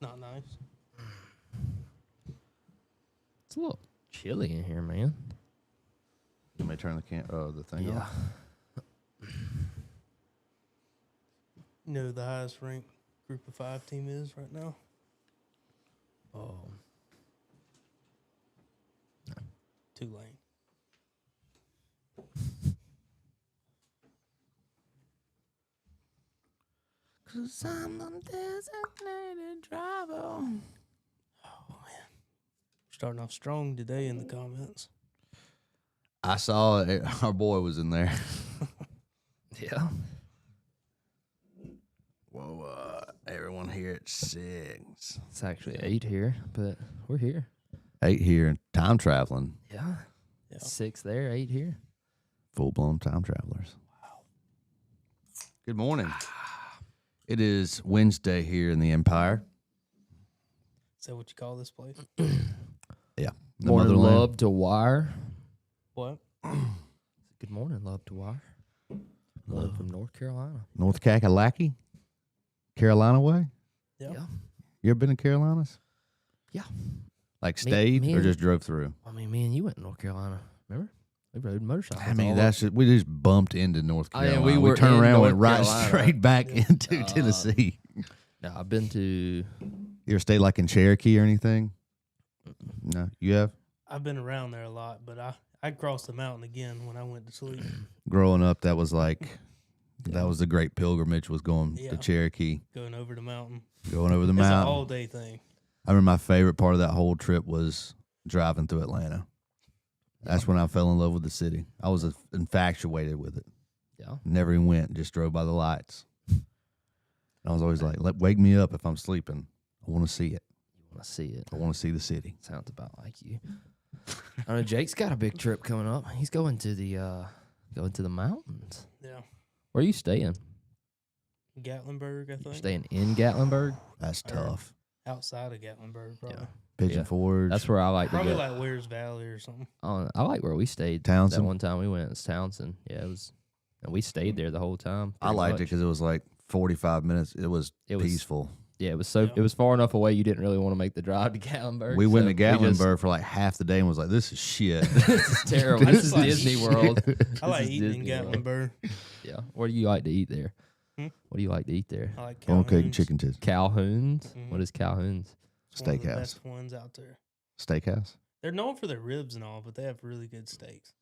Not nice. It's a little chilly in here, man. You may turn the thing Yeah. off. You know who the highest ranked group of 5 team is right now? Oh. Tulane. Cause I'm the designated driver. Oh, man. Starting off strong today in the comments. I saw it. Our boy was in there. Yeah. Whoa, everyone here at 6. It's actually 8 here, but we're here. 8 here, time traveling. Yeah. Yeah. 6 there, 8 here. Full-blown time travelers. Wow. Good morning. It is Wednesday here in the Empire. Is that what you call this place? Yeah. The Morning, motherland. love to wire. What? Good morning, love to wire. Love from North Carolina. North Kakalaki? Carolina way? Yeah. You ever been to Carolinas? Yeah. Like stayed me or and- just drove through? I mean, me and you went to North Carolina. Remember? We rode motorcycles. I mean, all that's just, we just bumped into North I mean, Carolina. we we were turned in around and went North right Carolina. straight back Yeah. into Tennessee. No, I've been to. You ever stayed like in Cherokee or anything? No, you have? I've been around there a lot, but I'd cross the mountain again when I went to sleep. Growing up, that was like, that was the great pilgrimage, was going Yeah. to Cherokee, Going over the mountain. going over the It's an mountain. all-day thing. I remember my favorite part of that whole trip was driving through Atlanta. That's when I fell in love with the city. I was infatuated with it. Yeah. Never even went, just drove by the lights. And I was always like, wake me up if I'm sleeping. I want to see it. You want to see it? I want to see the city. Sounds about like you. I know Jake's got a big trip coming up. He's going to the mountains. Yeah. Where are you staying? Gatlinburg, I You think. staying in Gatlinburg? That's tough. Outside of Gatlinburg, probably. Yeah. Pigeon Yeah. Forge. That's where I like to Probably go. like Wears Valley or something. I like where we stayed. Townsend? That one time we went. It was Townsend. Yeah, it was. And we stayed there the whole time. I pretty liked it much. because it was like 45 minutes. It was peaceful. Yeah, it was so. Yeah. It was far enough away. You didn't really want to make the drive to Gatlinburg. We went so to Gatlinburg for like half the day and was like, this is shit. This is terrible. I This just is like Disney shit. World. I This like is eating in Disney World. Gatlinburg. Yeah. What do you like to eat there? Hmm? What do you like to eat there? I like Bone cake and Calhoun's. chicken tits. Calhoun's. Mhm. What is Calhoun's? It's one of the Steakhouse. best ones out there. Steakhouse. They're known for their ribs and all, but they have really good steaks.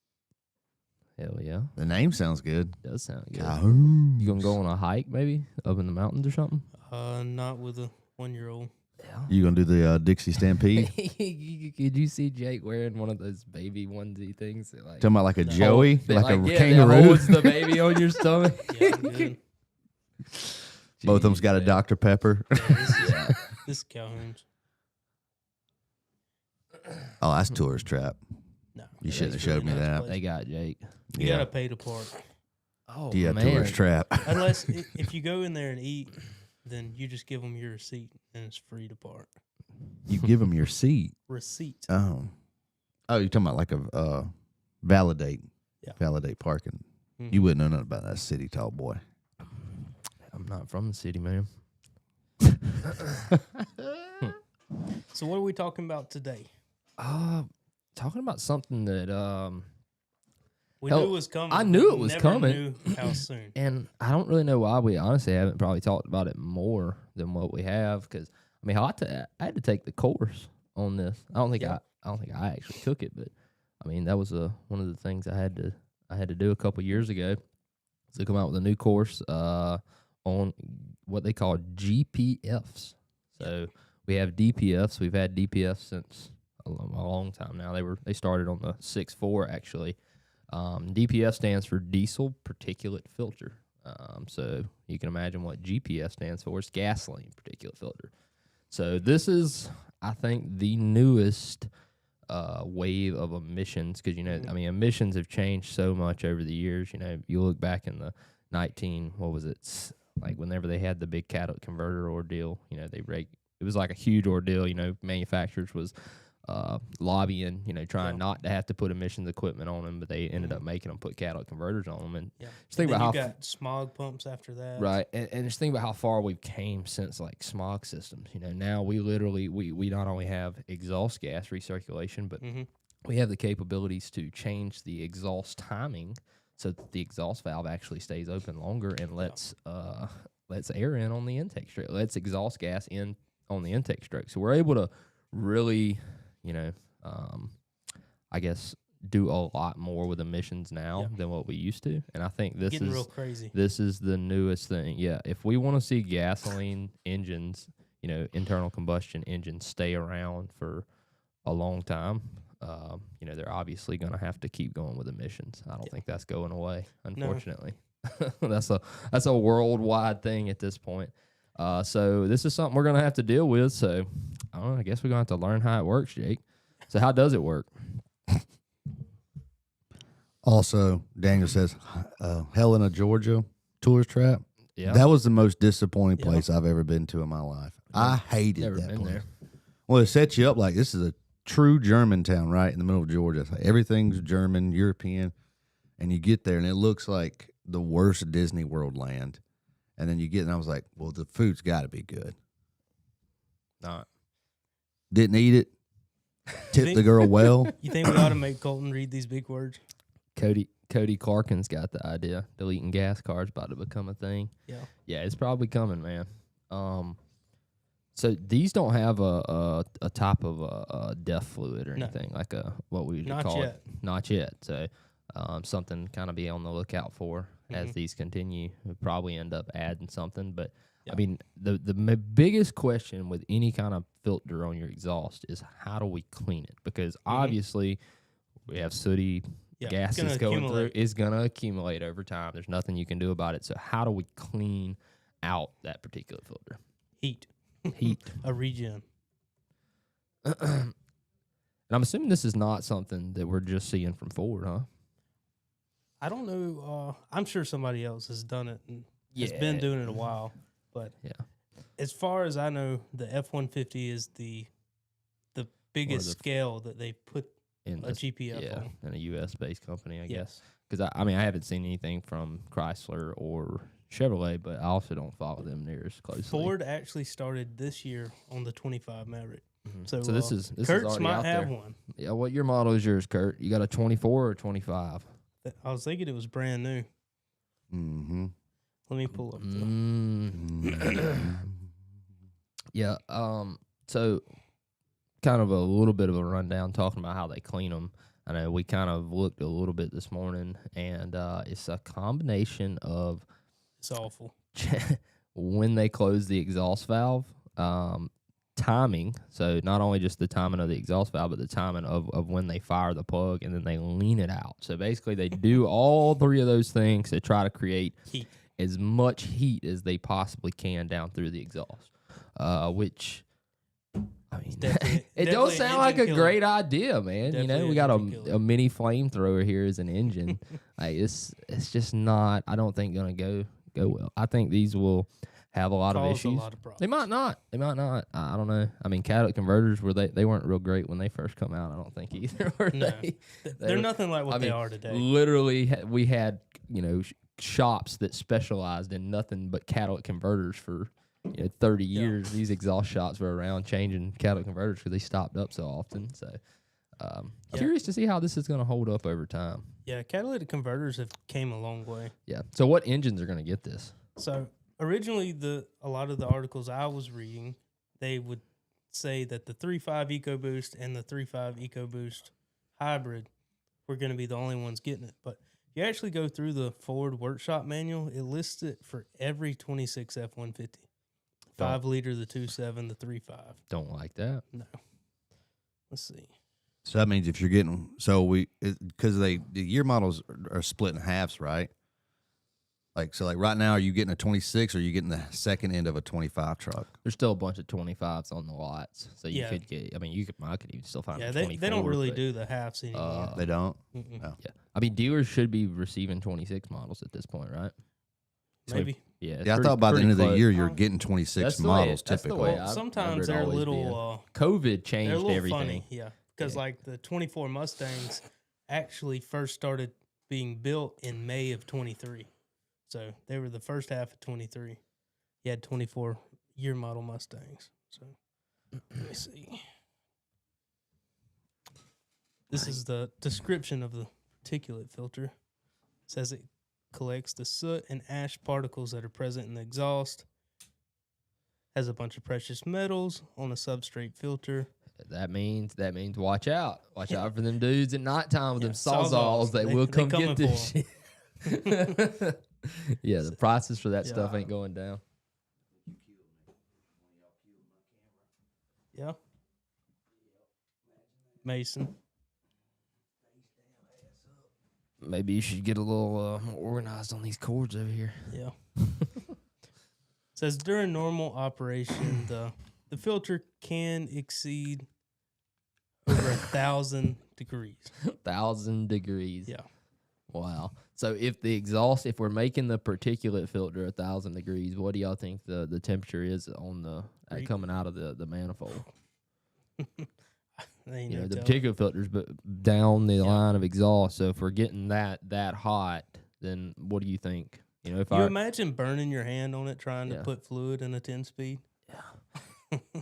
Hell yeah, The name sounds good. does sound good. Calhoun. You gonna go on a hike maybe up in the mountains or something? Not with a 1-year-old. Yeah. You gonna do the Dixie Stampede? Could you see Jake wearing one of those baby onesie things? That, like, Talking about like a No. Joey, that, like a yeah, that kangaroo. holds the baby on your stomach. Yeah, I'm good. Both of them's Jeez, got a man. Dr. Pepper. Yeah. This is Calhoun's. Oh, that's Tourist Trap. No. You that shouldn't is have showed me nice that. place. They got Jake. You Yeah. gotta pay to park. Oh Yeah, man, Tourist Trap. Unless if you go in there and eat, then you just give them your receipt and it's free to park. You give them your seat. Receipt. Oh, you're talking about like a validate. Yeah. Validate parking. Mhm. You wouldn't know nothing about that city, tall boy. I'm not from the city, man. So what are we talking about today? Talking about something that We Hell, knew it was coming. I knew but it was never coming. Knew how soon? and I don't really know why we honestly haven't probably talked about it more than what we have. Because I mean, I had to take the course on this. I don't think I actually took it, but I mean that was one of the things I had to do a couple years ago. To come out with a new course on what they call GPFs. So we have DPFs. We've had DPFs since a long time now. They started on the 6.4 actually. DPF stands for diesel particulate filter. So you can imagine what GPF stands for. It's gasoline particulate filter. So this is, I think, the newest wave of emissions because, I mean, emissions have changed so much over the years. You look back in the like whenever they had the big catalytic converter ordeal, it was like a huge ordeal. Manufacturers was lobbying, trying not to have to put emissions equipment on them, but they ended up making them put catalytic converters on them. And just think about how you got smog pumps after that, right? And just think about how far we've came since like smog systems. Now we literally we not only have exhaust gas recirculation, but we have the capabilities to change the exhaust timing so that the exhaust valve actually stays open longer and lets air in on the intake stroke, lets exhaust gas in on the intake stroke. So we're able to really, I guess, do a lot more with emissions now than what we used to. And I think this getting is real crazy. This is the newest thing. Yeah, if we want to see gasoline engines, internal combustion engines stay around for a long time, they're obviously going to have to keep going with emissions. I don't think that's going away, unfortunately. No. That's a worldwide thing at this point. So this is something we're going to have to deal with. So I don't know. I guess we're going to have to learn how it works, Jake. So how does it work? Also, Daniel says, Helena, Georgia tourist trap. Yeah, that was the most disappointing place I've ever been to in my life. I hated Never that been place. there. Well, it sets you up like this is a true German town right in the middle of Georgia. Like everything's German, European, and you get there and it looks like the worst Disney World land. And then you get, and I was like, well, the food's got to be good. Not. Didn't eat it. Tipped the girl well. You think we ought to make Colton read these big words? Cody Clarkin's got the idea. Deleting gas cars about to become a thing. Yeah, it's probably coming, man. So these don't have a type of a DEF fluid or anything like what we usually call it. Not yet. So something kind of be on the lookout for as these continue. We'll probably end up adding something, but I mean the biggest question with any kind of filter on your exhaust is how do we clean it? Because obviously we have sooty gas that's going through. It's going to accumulate over time. There's nothing you can do about it. So how do we clean out that particular filter? Heat. A regen. And I'm assuming this is not something that we're just seeing from Ford, huh? I don't know. I'm sure somebody else has done it and has been doing it a while. But as far as I know, the F-150 is the biggest scale that they put in a GPF on. In a U.S.-based company, I guess. Because, I haven't seen anything from Chrysler or Chevrolet, but I also don't follow them near as closely. Ford actually started this year on the 25 Maverick. So this is Kurt's already might out have there. one. Yeah, what year model is yours, Kurt? You got a 24 or 25? I was thinking it was brand new. Mm-hmm. Let me pull up. Yeah. So kind of a little bit of a rundown talking about how they clean them. I know we kind of looked a little bit this morning, and it's a combination of it's awful when they close the exhaust valve, timing. So not only just the timing of the exhaust valve, but the timing of when they fire the plug, and then they lean it out. So basically, they do all three of those things to try to create heat. As much heat as they possibly can down through the exhaust, which. I mean, it don't sound like a great idea, man. Definitely We got a mini flamethrower here as an engine. Like it's just not. I don't think gonna go well. I think these will have a lot of issues. They might not. I don't know. I mean, catalytic converters they weren't real great when they first come out. I don't think either. They're nothing like what they are today. Literally, we had shops that specialized in nothing but catalytic converters for 30 years. These exhaust shops were around changing catalytic converters because they stopped up so often. So curious to see how this is going to hold up over time. Yeah, catalytic converters have came a long way. Yeah. So what engines are going to get this? So originally, a lot of the articles I was reading, they would say that the 3.5 EcoBoost and the 3.5 EcoBoost hybrid were going to be the only ones getting it. But you actually go through the Ford workshop manual, it lists it for every 26 F-150. 5 liter, the 2.7, the 3.5. Don't like that. No. Let's see. So that means if you're getting because the year models are split in halves, right? Like right now, are you getting a 26 or are you getting the second end of a 25 truck? There's still a bunch of 25s on the lots, so you could get. I mean, I could even still find. Yeah, a 24, they don't really do the halves anymore. They don't. No. Yeah, I mean, dealers should be receiving 26 models at this point, right? Maybe. Yeah, it's Yeah, I thought by the pretty end of the close. year you're getting 26 That's the way- models that's the typically. way Well, I sometimes remember it they're a always little COVID they're a changed little everything. funny, yeah. Because Yeah. like the 24 Mustangs actually first started being built in May of 23, so they were the first half of 23. You had 24 year model Mustangs. So let me see. This is the description of the particulate filter. It says it collects the soot and ash particles that are present in the exhaust. Has a bunch of precious metals on a substrate filter. That means watch out. Watch out for them dudes at nighttime with Yeah, them sawzalls. They will come coming get this for 'em. shit. Yeah, the prices for that stuff Yeah. ain't going down. Yeah. Mason. Maybe you should get a little more organized on these cords over here. Yeah. Says during normal operation, the filter can exceed over 1,000 degrees. 1,000 degrees. Yeah. Wow. So if we're making the particulate filter 1,000 degrees, what do y'all think the temperature is on the coming out of the manifold? They ain't You know, no the telling. particulate filters, but down the line of exhaust. So if we're getting that hot, then what do you think? You know, if You imagine burning your hand on it trying to Yeah. put fluid in a 10-speed?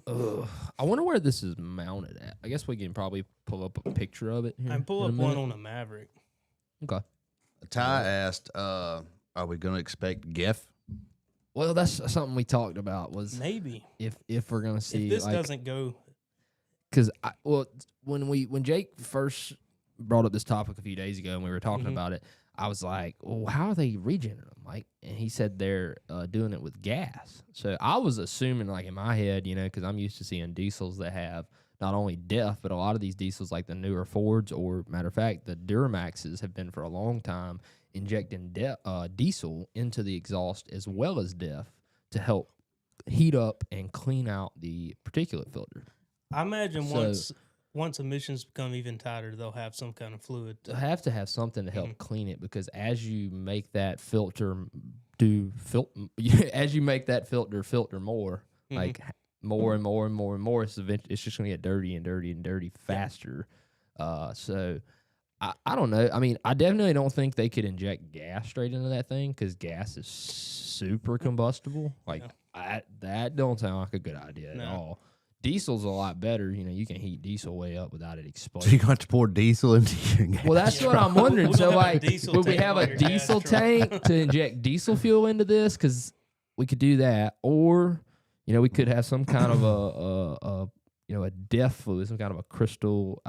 I wonder where this is mounted at. I guess we can probably pull up a picture of it here. And pull in a up one minute. on a Maverick. Okay. Ty asked, "Are we going to expect GEF?" Well, that's something we talked about was Maybe. if we're gonna see If this like, doesn't go, because when Jake first brought up this topic a few days ago and we were talking Mhm. about it, I was like, "Well, how are they regenerating them?" Like, and he said they're doing it with gas. So I was assuming, like in my head, you know, because I'm used to seeing diesels that have not only DEF, but a lot of these diesels, like the newer Fords, or matter of fact, the Duramaxes have been for a long time injecting diesel into the exhaust as well as DEF to help heat up and clean out the particulate filter. I imagine So- once emissions become even tighter, they'll have some kind of fluid. They'll have to have something to help Mhm. clean it, because as you make that filter as you make that filter more, Mhm. like more and more and more and more, it's just gonna get dirty and dirty and dirty faster. So I don't know. I mean, I definitely don't think they could inject gas straight into that thing, because gas is super combustible. Like that don't sound like a good idea at all. Diesel's a lot better. You know, you can heat diesel way up without it So exploding. you're going to have to pour diesel into your gas. Well, that's what I'm wondering. We're So, gonna have a like, diesel would we tank have on a your gas diesel truck. tank to inject diesel fuel into this? Because we could do that, or you know, we could have some kind of a DEF fluid, some kind of a crystal,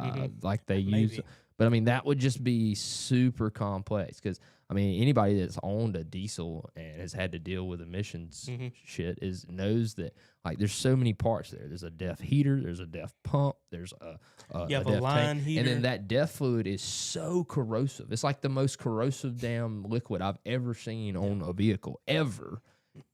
like they use. Maybe. But I mean, that would just be super complex, because I mean, anybody that's owned a diesel and has had to deal with emissions shit knows that, like, there's so many parts there. There's a DEF heater, there's a DEF pump, there's You have a DEF line tank, heater. and then that DEF fluid is so corrosive. It's like the most corrosive damn liquid I've ever seen on a vehicle ever.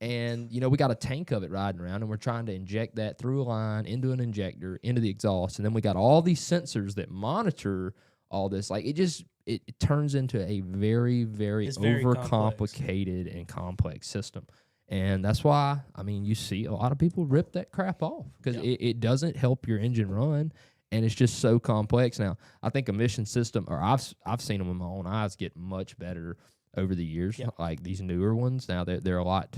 And you know, we got a tank of it riding around, and we're trying to inject that through a line into an injector into the exhaust, and then we got all these sensors that monitor all this. Like, it turns into a very, very It's very overcomplicated and complex system. And that's why, I mean, you see a lot of people rip that crap off, because it doesn't help your engine run, and it's just so complex. Now, I think emission system, or I've seen them with my own eyes, get much better over the years. Like these newer ones now, they're a lot.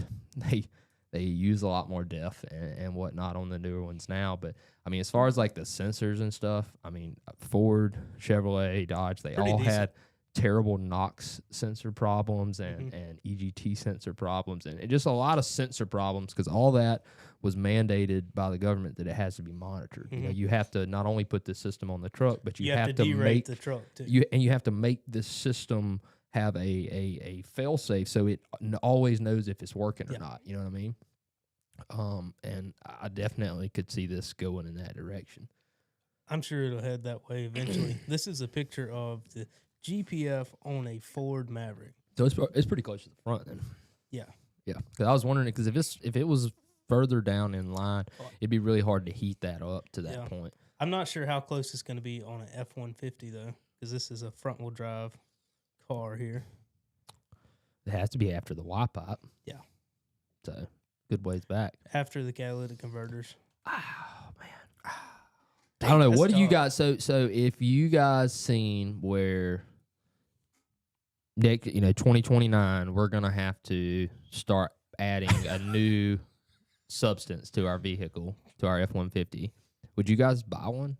They use a lot more DEF and whatnot on the newer ones now. But I mean, as far as like the sensors and stuff, I mean, Ford, Chevrolet, Dodge, they Pretty all decent. had terrible NOx sensor problems and EGT sensor problems, and just a lot of sensor problems, because all that was mandated by the government that it has to be monitored. You know, you have to not only put this system on the truck, but you have to derate make the truck too. you have to make this system have a fail safe, so it always knows if it's working or not. You know what I mean? And I definitely could see this going in that direction. I'm sure it'll head that way eventually. This is a picture of the GPF on a Ford Maverick. So it's pretty close to the front then. Yeah. Yeah, because I was wondering, because if it was further down in line, it'd be really hard to heat that up to that point. I'm not sure how close it's going to be on an F-150 though, because this is a front-wheel drive car here. It has to be after the Y pipe. Yeah. So good ways back. After the catalytic converters. Oh man. I don't know. That's What do you tough. guys? So if you guys seen where, 2029, we're gonna have to start adding a new substance to our vehicle, to our F-150. Would you guys buy one?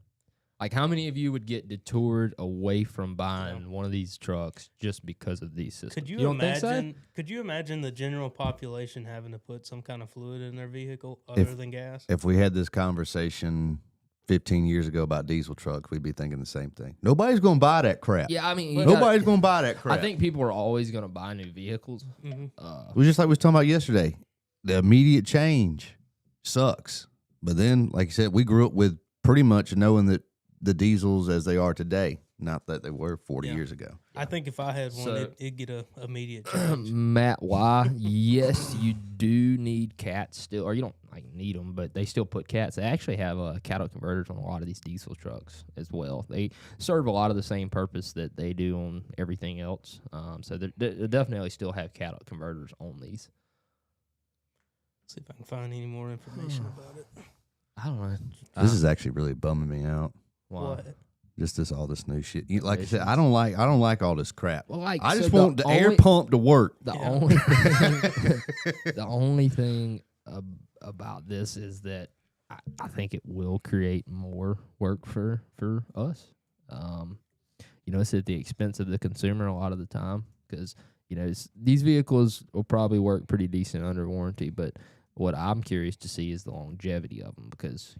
Like, how many of you would get detoured away from buying one of these trucks just because of these systems? Could you, don't think so? imagine? Could you imagine the general population having to put some kind of fluid in their vehicle other than gas? If we had this conversation 15 years ago about diesel trucks, we'd be thinking the same thing. Nobody's going to buy that crap. Yeah, I mean, Nobody's going to buy that crap. I think people are always going to buy new vehicles. Mm-hmm. It was just like we was talking about yesterday. The immediate change sucks. But then, like you said, we grew up with pretty much knowing that the diesels as they are today, not that they were 40 years ago. I think if I had one, So- it'd get a immediate change. Matt, why? Yes, you do need cats still, or you don't need them, but they still put cats. They actually have cattle converters on a lot of these diesel trucks as well. They serve a lot of the same purpose that they do on everything else. So they definitely still have cattle converters on these. See if I can find any more information about it. I don't know. This is actually really bumming me out. Why? What? Just all this new shit. Like I said, I don't like all this crap. Well, I so just want the air only- pump to work. The Yeah. only thing, the only thing about this is that I think it will create more work for us. It's at the expense of the consumer a lot of the time because these vehicles will probably work pretty decent under warranty, but what I'm curious to see is the longevity of them because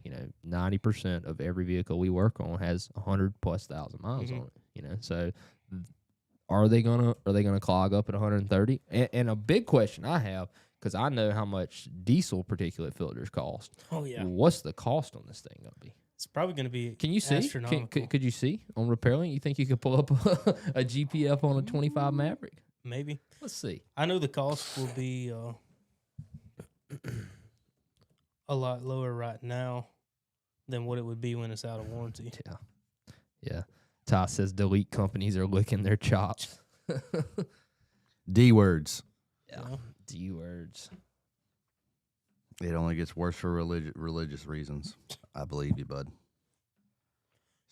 90% of every vehicle we work on has 100,000+ miles on it. So are they gonna clog up at 130? And a big question I have, because I know how much diesel particulate filters cost. Oh yeah, What's the cost on this thing gonna be? it's probably going to be. Can you see? Astronomical. Could you see on RepairLink? You think you could pull up a GPF on a 25 Maverick? Maybe. Let's see. I know the cost will be a lot lower right now than what it would be when it's out of warranty. Yeah. Ty says delete companies are licking their chops. D words. Yeah. D words. It only gets worse for religious reasons. I believe you, bud.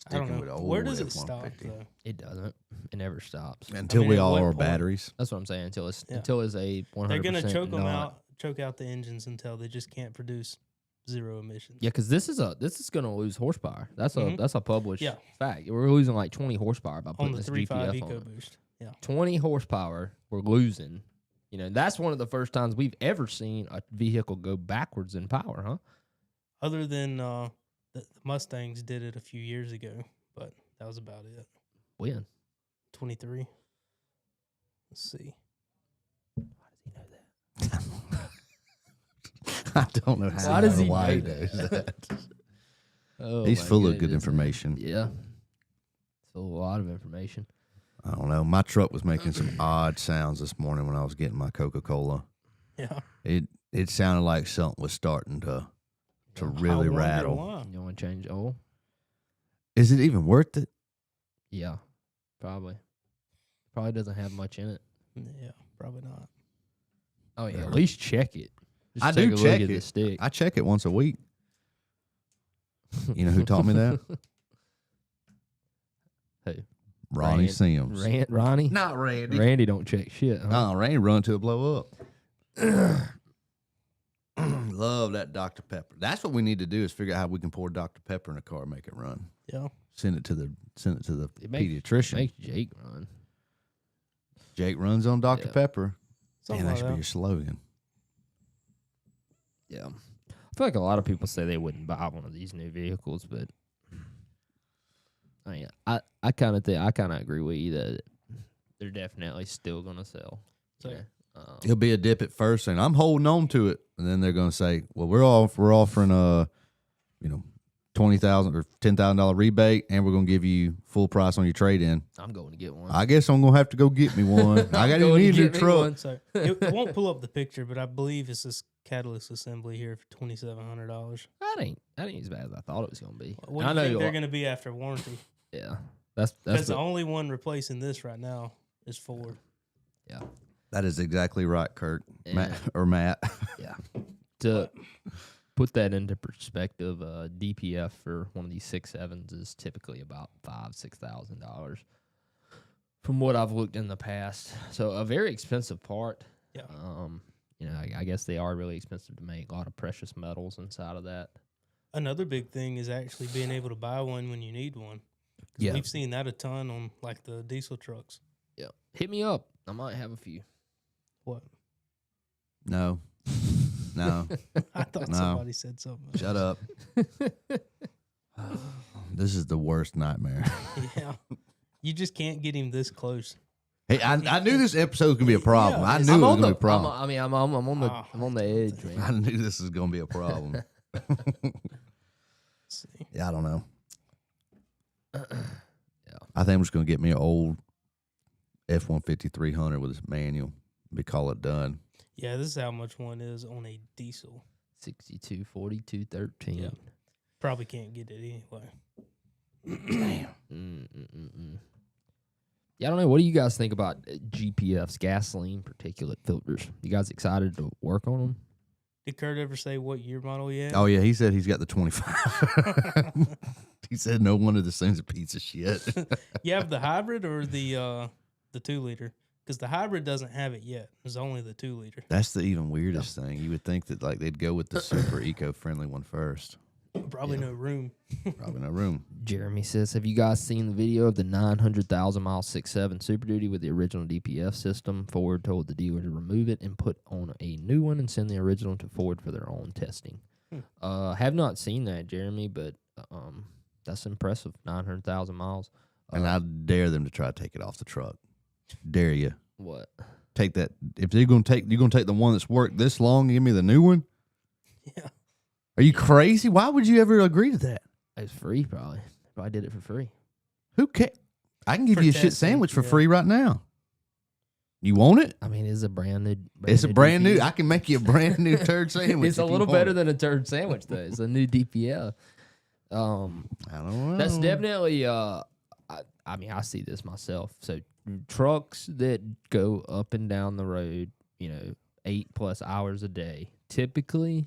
I don't Sticking with know. old Where does it stop F-150. though? It doesn't. It never stops. Until mean, we at all what are point- batteries. That's what I'm saying. Until it's Yeah. a 100%. They're going to choke them not. choke out the engines until they just can't produce zero emissions. Yeah, because this is going to lose horsepower. That's a published Yeah. fact. We're losing like 20 horsepower by On putting the this 3.5 GPF on it. EcoBoost. Yeah. 20 horsepower we're losing. That's one of the first times we've ever seen a vehicle go backwards in power, huh? Other than the Mustangs did it a few years ago, but that was about it. When? 23. Let's see. Why does he know that? I don't know how. Why does he why know he that? knows that. Oh, He's my full of good goodness. information. Yeah. It's a lot of information. I don't know. My truck was making some odd sounds this morning when I was getting my Coca-Cola. Yeah. It sounded like something was starting to really I wonder rattle. why. You want to change oil? Is it even worth it? Yeah, probably. Probably doesn't have much in it. Yeah, probably not. Oh, yeah. At least check it. Just I take do a check look at it. the stick. I check it once a week. You know who taught me that? Who? Ronnie Randy. Sims. Ronnie? Not Randy. Randy don't check shit. Huh? No, Randy run till it blow up. Love that Dr. Pepper. That's what we need to do is figure out how we can pour Dr. Pepper in a car and make it run. Yeah. Send it to the It makes- pediatrician. Makes Jake run. Jake runs on Dr. Yeah. Pepper. Something Man, that like should be that. your slogan. Yeah. I feel like a lot of people say they wouldn't buy one of these new vehicles, but I kind of agree with you that they're definitely still gonna sell. So- Yeah. It'll be a dip at first, and I'm holding on to it, and then they're going to say, "Well, we're offering $20,000 or $10,000 rebate, and we're going to give you full price on your trade in." I'm going to get one. I guess I'm going to have to go get me one. I got to going to need a new get me truck. one. So it won't pull up the picture, but I believe it's this catalyst assembly here for $2,700. That ain't as bad as I thought it was gonna be. What do I you know think you they're are- going to be after warranty? Yeah, that's Because the what- only one replacing this right now is Ford. yeah. That is exactly right, Kurt. Yeah. Matt. Yeah, to put that into perspective, DPF for one of these 6.7s is typically about $5,000-$6,000 from what I've looked in the past. So a very expensive part. Yeah. I guess they are really expensive to make. A lot of precious metals inside of that. Another big thing is actually being able to buy one when you need one. Yeah. We've seen that a ton on like the diesel trucks. Yeah. Hit me up. I might have a few. What? No. No. I thought somebody said something. Shut up. This is the worst nightmare. Yeah. You just can't get him this close. Hey, I knew this episode was gonna be a problem. Yeah, I knew it was gonna be a problem. I'm on the edge, man. I knew this was gonna be a problem. See. Yeah, I don't know. Yeah. I think I'm just gonna get me an old F-150 300 with its manual. We call it done. Yeah, this is how much one is on a diesel. 62, 42, 13. Yeah. Probably can't get it anyway. Damn. Yeah, I don't know. What do you guys think about GPFs, gasoline particulate filters? You guys excited to work on them? Did Kurt ever say what year model he had? Oh yeah, he said he's got the 25. He said no wonder this thing's a piece of shit. You have the hybrid or the 2-liter? Because the hybrid doesn't have it yet. It's only the 2-liter. That's the even weirdest thing. You would think that like they'd go with the super eco-friendly one first. Probably no room. Probably no room. Jeremy says, have you guys seen the video of the 900,000 mile 6.7 Super Duty with the original DPF system? Ford told the dealer to remove it and put on a new one and send the original to Ford for their own testing. Have not seen that, Jeremy, but that's impressive. 900,000 miles. And I dare them to try to take it off the truck. Dare you. What? Take that. If you're gonna take the one that's worked this long and give me the new one? Yeah. Are you crazy? Why would you ever agree to that? It's free, probably. Probably did it for free. Who cares? I can give For you a shit testing, sandwich for yeah. free right now. You want it? I mean, it's a brand new. It's a brand new. DPF. I can make you a brand new turd sandwich. It's a if you little want better it. than a turd sandwich, though. It's a new DPF. I don't know. That's definitely. I mean, I see this myself. So trucks that go up and down the road, 8+ hours a day, typically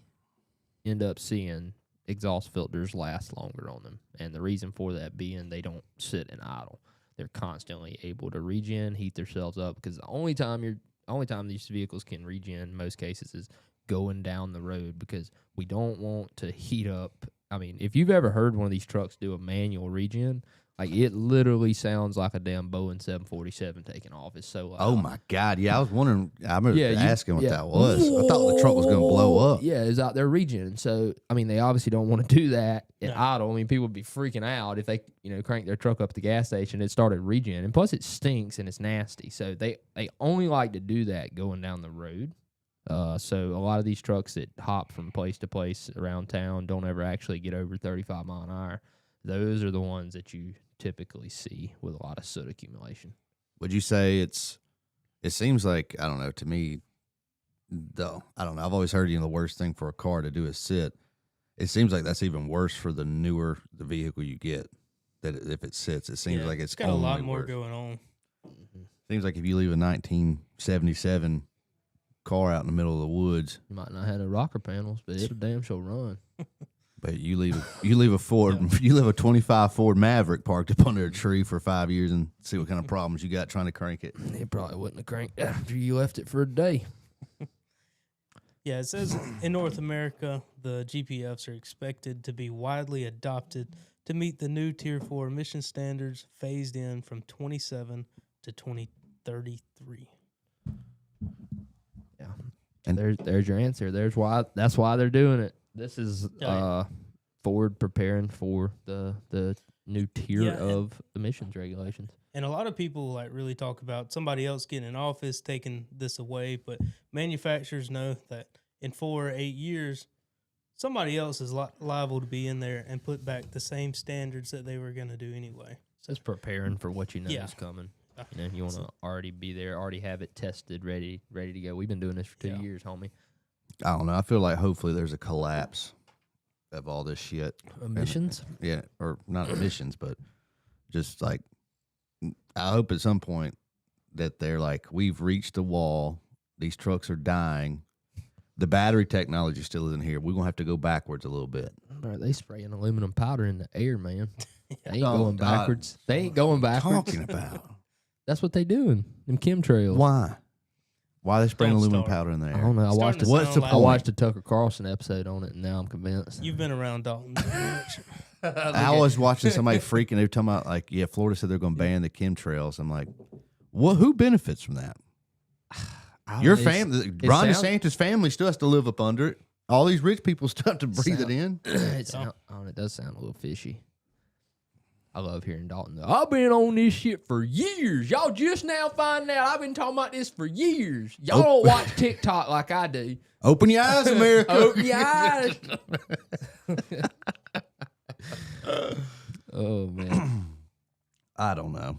end up seeing exhaust filters last longer on them. And the reason for that being they don't sit and idle. They're constantly able to regen, heat themselves up, because the only time these vehicles can regen in most cases is going down the road, because we don't want to heat up. I mean, if you've ever heard one of these trucks do a manual regen, like it literally sounds like a damn Boeing 747 taking off. It's so loud. Oh my God! Yeah, I was wondering. I remember Yeah, asking what that was. I thought the truck was going to blow up. Yeah, it's out there regening. So, I mean, they obviously don't want to do that at No. idle. I mean, people would be freaking out if they, crank their truck up at the gas station. It started regening. And plus, it stinks and it's nasty. So, they only like to do that going down the road. So, a lot of these trucks that hop from place to place around town don't ever actually get over 35 mile an hour. Those are the ones that you typically see with a lot of soot accumulation. Would you say it seems like, I don't know, to me, though, I don't know. I've always heard, the worst thing for a car to do is sit. It seems like that's even worse for the newer the vehicle you get. That if it sits, it seems like it's got a lot only more worse. going on. Seems like if you leave a 1977 car out in the middle of the woods, You might not have the rocker panels, but it'll damn sure run. but you leave a Ford, you leave a 25 Ford Maverick parked up under a tree for 5 years and see what kind of problems you got trying to crank it. It probably wouldn't have cranked after you left it for a day. Yeah, it says in North America, the GPFs are expected to be widely adopted to meet the new Tier 4 emission standards phased in from 27 to 2033. Yeah. And- there's your answer. That's why they're doing it. This is Yeah. Ford preparing for the new tier Yeah, of emissions regulations. And a lot of people really talk about somebody else getting in office taking this away, but manufacturers know that in 4 or 8 years, somebody else is liable to be in there and put back the same standards that they were going to do anyway. So it's preparing for what you know Yeah. is coming. You want to already be there, already have it tested, ready to go. We've been doing this for 2 years, homie. I don't know. I feel like hopefully there's a collapse of all this shit. Emissions? Yeah, or not emissions, but just like I hope at some point that they're like, we've reached a wall. These trucks are dying. The battery technology still isn't here. We're gonna have to go backwards a little bit. Bro, they spraying aluminum powder in the air, man. They ain't Oh, going God. backwards. They ain't going backwards. Talking about That's what they doing. Them chemtrails. why? Why are they spraying Don't aluminum start. powder in the I air? don't know. I Starting watched to a, What's sound the like- I point? watched a Tucker Carlson episode on it, and now I'm convinced. You've been around Dalton too much. I was watching somebody freaking. They were talking about like, yeah, Florida said they're going to ban the chemtrails. I'm like, what? Who benefits from that? Your family, Ron DeSantis' family, still has to live up under it. All these rich people still have to breathe it in. It does sound a little fishy. I love hearing Dalton, though. I've been on this shit for years. Y'all just now finding out I've been talking about this for years. Y'all don't watch TikTok like I do. Open your eyes, America. Open your eyes. Oh, man. I don't know.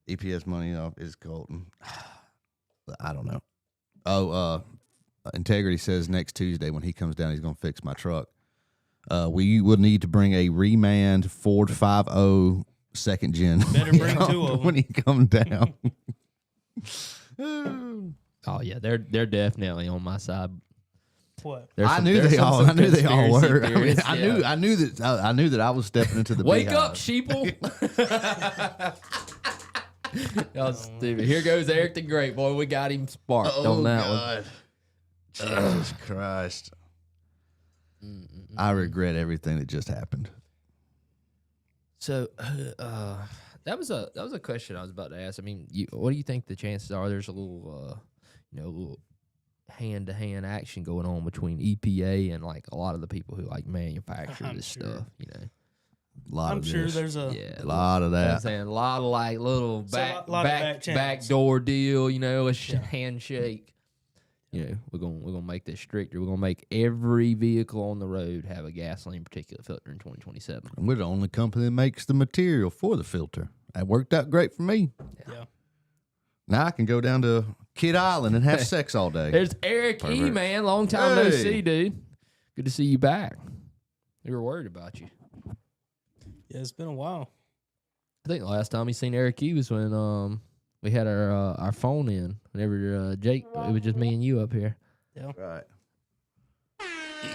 EPS money off is Colton. I don't know. Oh, Integrity says next Tuesday when he comes down, he's going to fix my truck. We will need to bring a Remand Ford 5.0 second gen. Better bring two of them. when he comes down. Oh, yeah. They're definitely on my side. What? I knew they all were. I Theories, I knew that I was stepping into the Wake beehive. up, sheeple. Y'all stupid. Here goes Eric the Great. Boy, we got him sparked on that one. Jesus Christ. I regret everything that just happened. So that was a question I was about to ask. I mean, what do you think the chances are there's a little little hand-to-hand action going on between EPA and like a lot of the people who like manufacture I'm this sure. stuff, A lot I'm of sure this. there's a Yeah, A lot of I'm that. saying a lot of like little So a lot of back channels. backdoor deal, a Yeah. handshake. We're gonna make this stricter. We're gonna make every vehicle on the road have a gasoline particulate filter in 2027. We're the only company that makes the material for the filter. That worked out great for me. yeah. Now I can go down to Kid Island and have sex all day. There's Eric E, Pervert. man. Long time no Hey. see, dude. Good to see you back. We were worried about you. Yeah, it's been a while. I think the last time we seen Eric E was when we had our phone in. Whenever Jake, it was just me and you up here. Yeah. Right.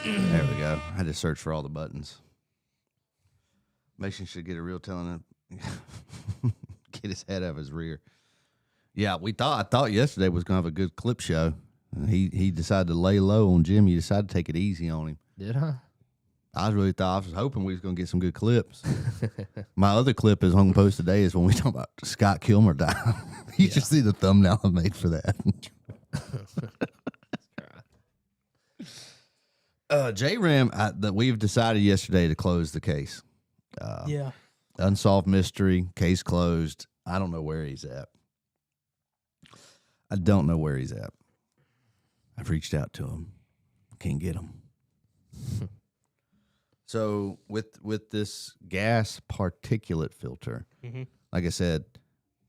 There we go. I had to search for all the buttons. Mason should get a real telling him. Get his head out of his rear. Yeah, I thought yesterday was gonna have a good clip show. And he decided to lay low on Jimmy. He decided to take it easy on him. Did I? I was hoping we was gonna get some good clips. My other clip is on post today is when we talk about Scott Kilmer dying. You should see the thumbnail I made for that. J-Ram, that we've decided yesterday to close the case. Yeah. Unsolved mystery, case closed. I don't know where he's at. I don't know where he's at. I've reached out to him. Can't get him. So with this gas particulate filter, Mhm. like I said,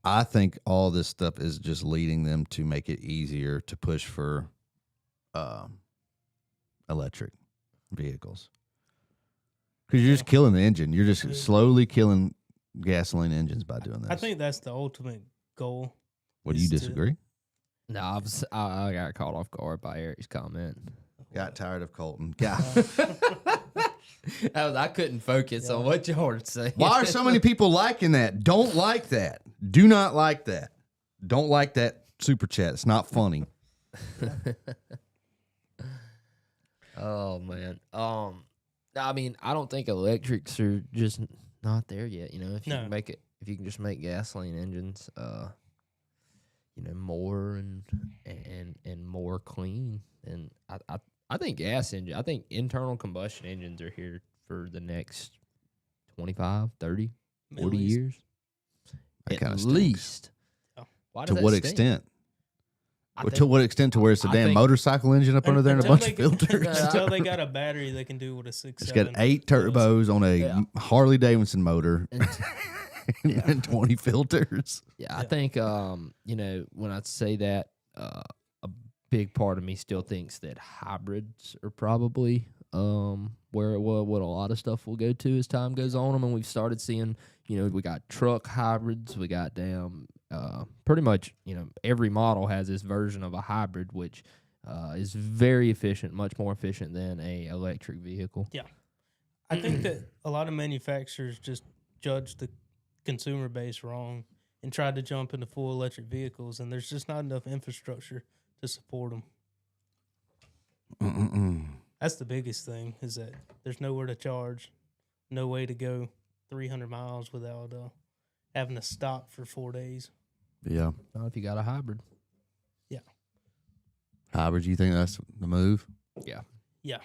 I think all this stuff is just leading them to make it easier to push for electric vehicles. Because you're just killing the engine. You're just slowly killing gasoline engines by doing this. I think that's the ultimate goal. Would you is to- disagree? No, I got caught off guard by Eric's comment. Got tired of Colton. God. I couldn't focus on what y'all were saying. Why are so many people liking that? Don't like that. Do not like that. Don't like that super chat. It's not funny. Oh man. I mean, I don't think electrics are just not there yet. If you No. can make it, if you can just make gasoline engines, more and more clean, and I think I think internal combustion engines are here for the next 25, 30, At 40 least. years. That At kinda stinks. least. Yeah. Why To does what that stink? extent? I To think- what extent to where it's a I damn think- motorcycle engine up under there and a Until bunch of they- filters? Until they got a battery they can do with a 6. It's got 8 turbos on a Yeah. Harley Davidson motor and 20 filters. Yeah, I think when I say that, a big part of me still thinks that hybrids are probably where what a lot of stuff will go to as time goes on. I mean, we've started seeing, we got truck hybrids, we got pretty much, every model has this version of a hybrid, which is very efficient, much more efficient than a electric vehicle. Yeah. I think that a lot of manufacturers just judge the consumer base wrong and try to jump into full electric vehicles, and there's just not enough infrastructure to support them. That's the biggest thing, is that there's nowhere to charge, no way to go 300 miles without having to stop for 4 days. Yeah. Not if you got a hybrid. Yeah. Hybrid, you think that's the move? Yeah. Yeah.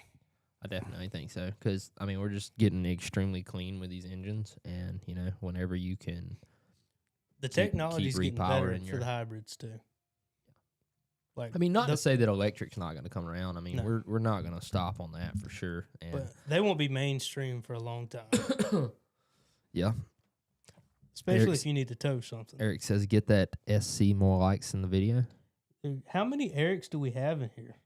I definitely think so. Because, I mean, we're just getting extremely clean with these engines. And, you know, whenever you can. The technology's getting better repowering for the hybrids, too. Like, I mean, not to say that electric's not going to come around. I mean, No. we're not going to stop on that for sure. And but they won't be mainstream for a long time. yeah. Especially if you need to tow something. Eric says, get that SC more likes in the video. Dude, how many Erics do we have in here?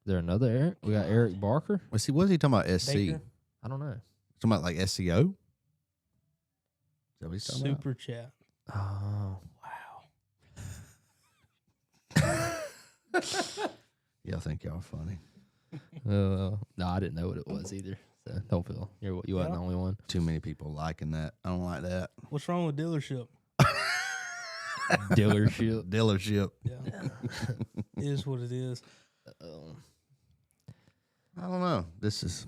Is there another Eric? We got Eric Barker. Well, see, what is he talking about? SC? Baker? I don't know. Talking about like SEO? Is that what he's talking about? Super chat. Oh. Wow. Yeah, I think y'all are funny. No, I didn't know what it was either. So don't feel you wasn't the only one. Too many people liking that. I don't like that. What's wrong with dealership? Dealership. Dealership. Yeah. It is what it is. I don't know. This has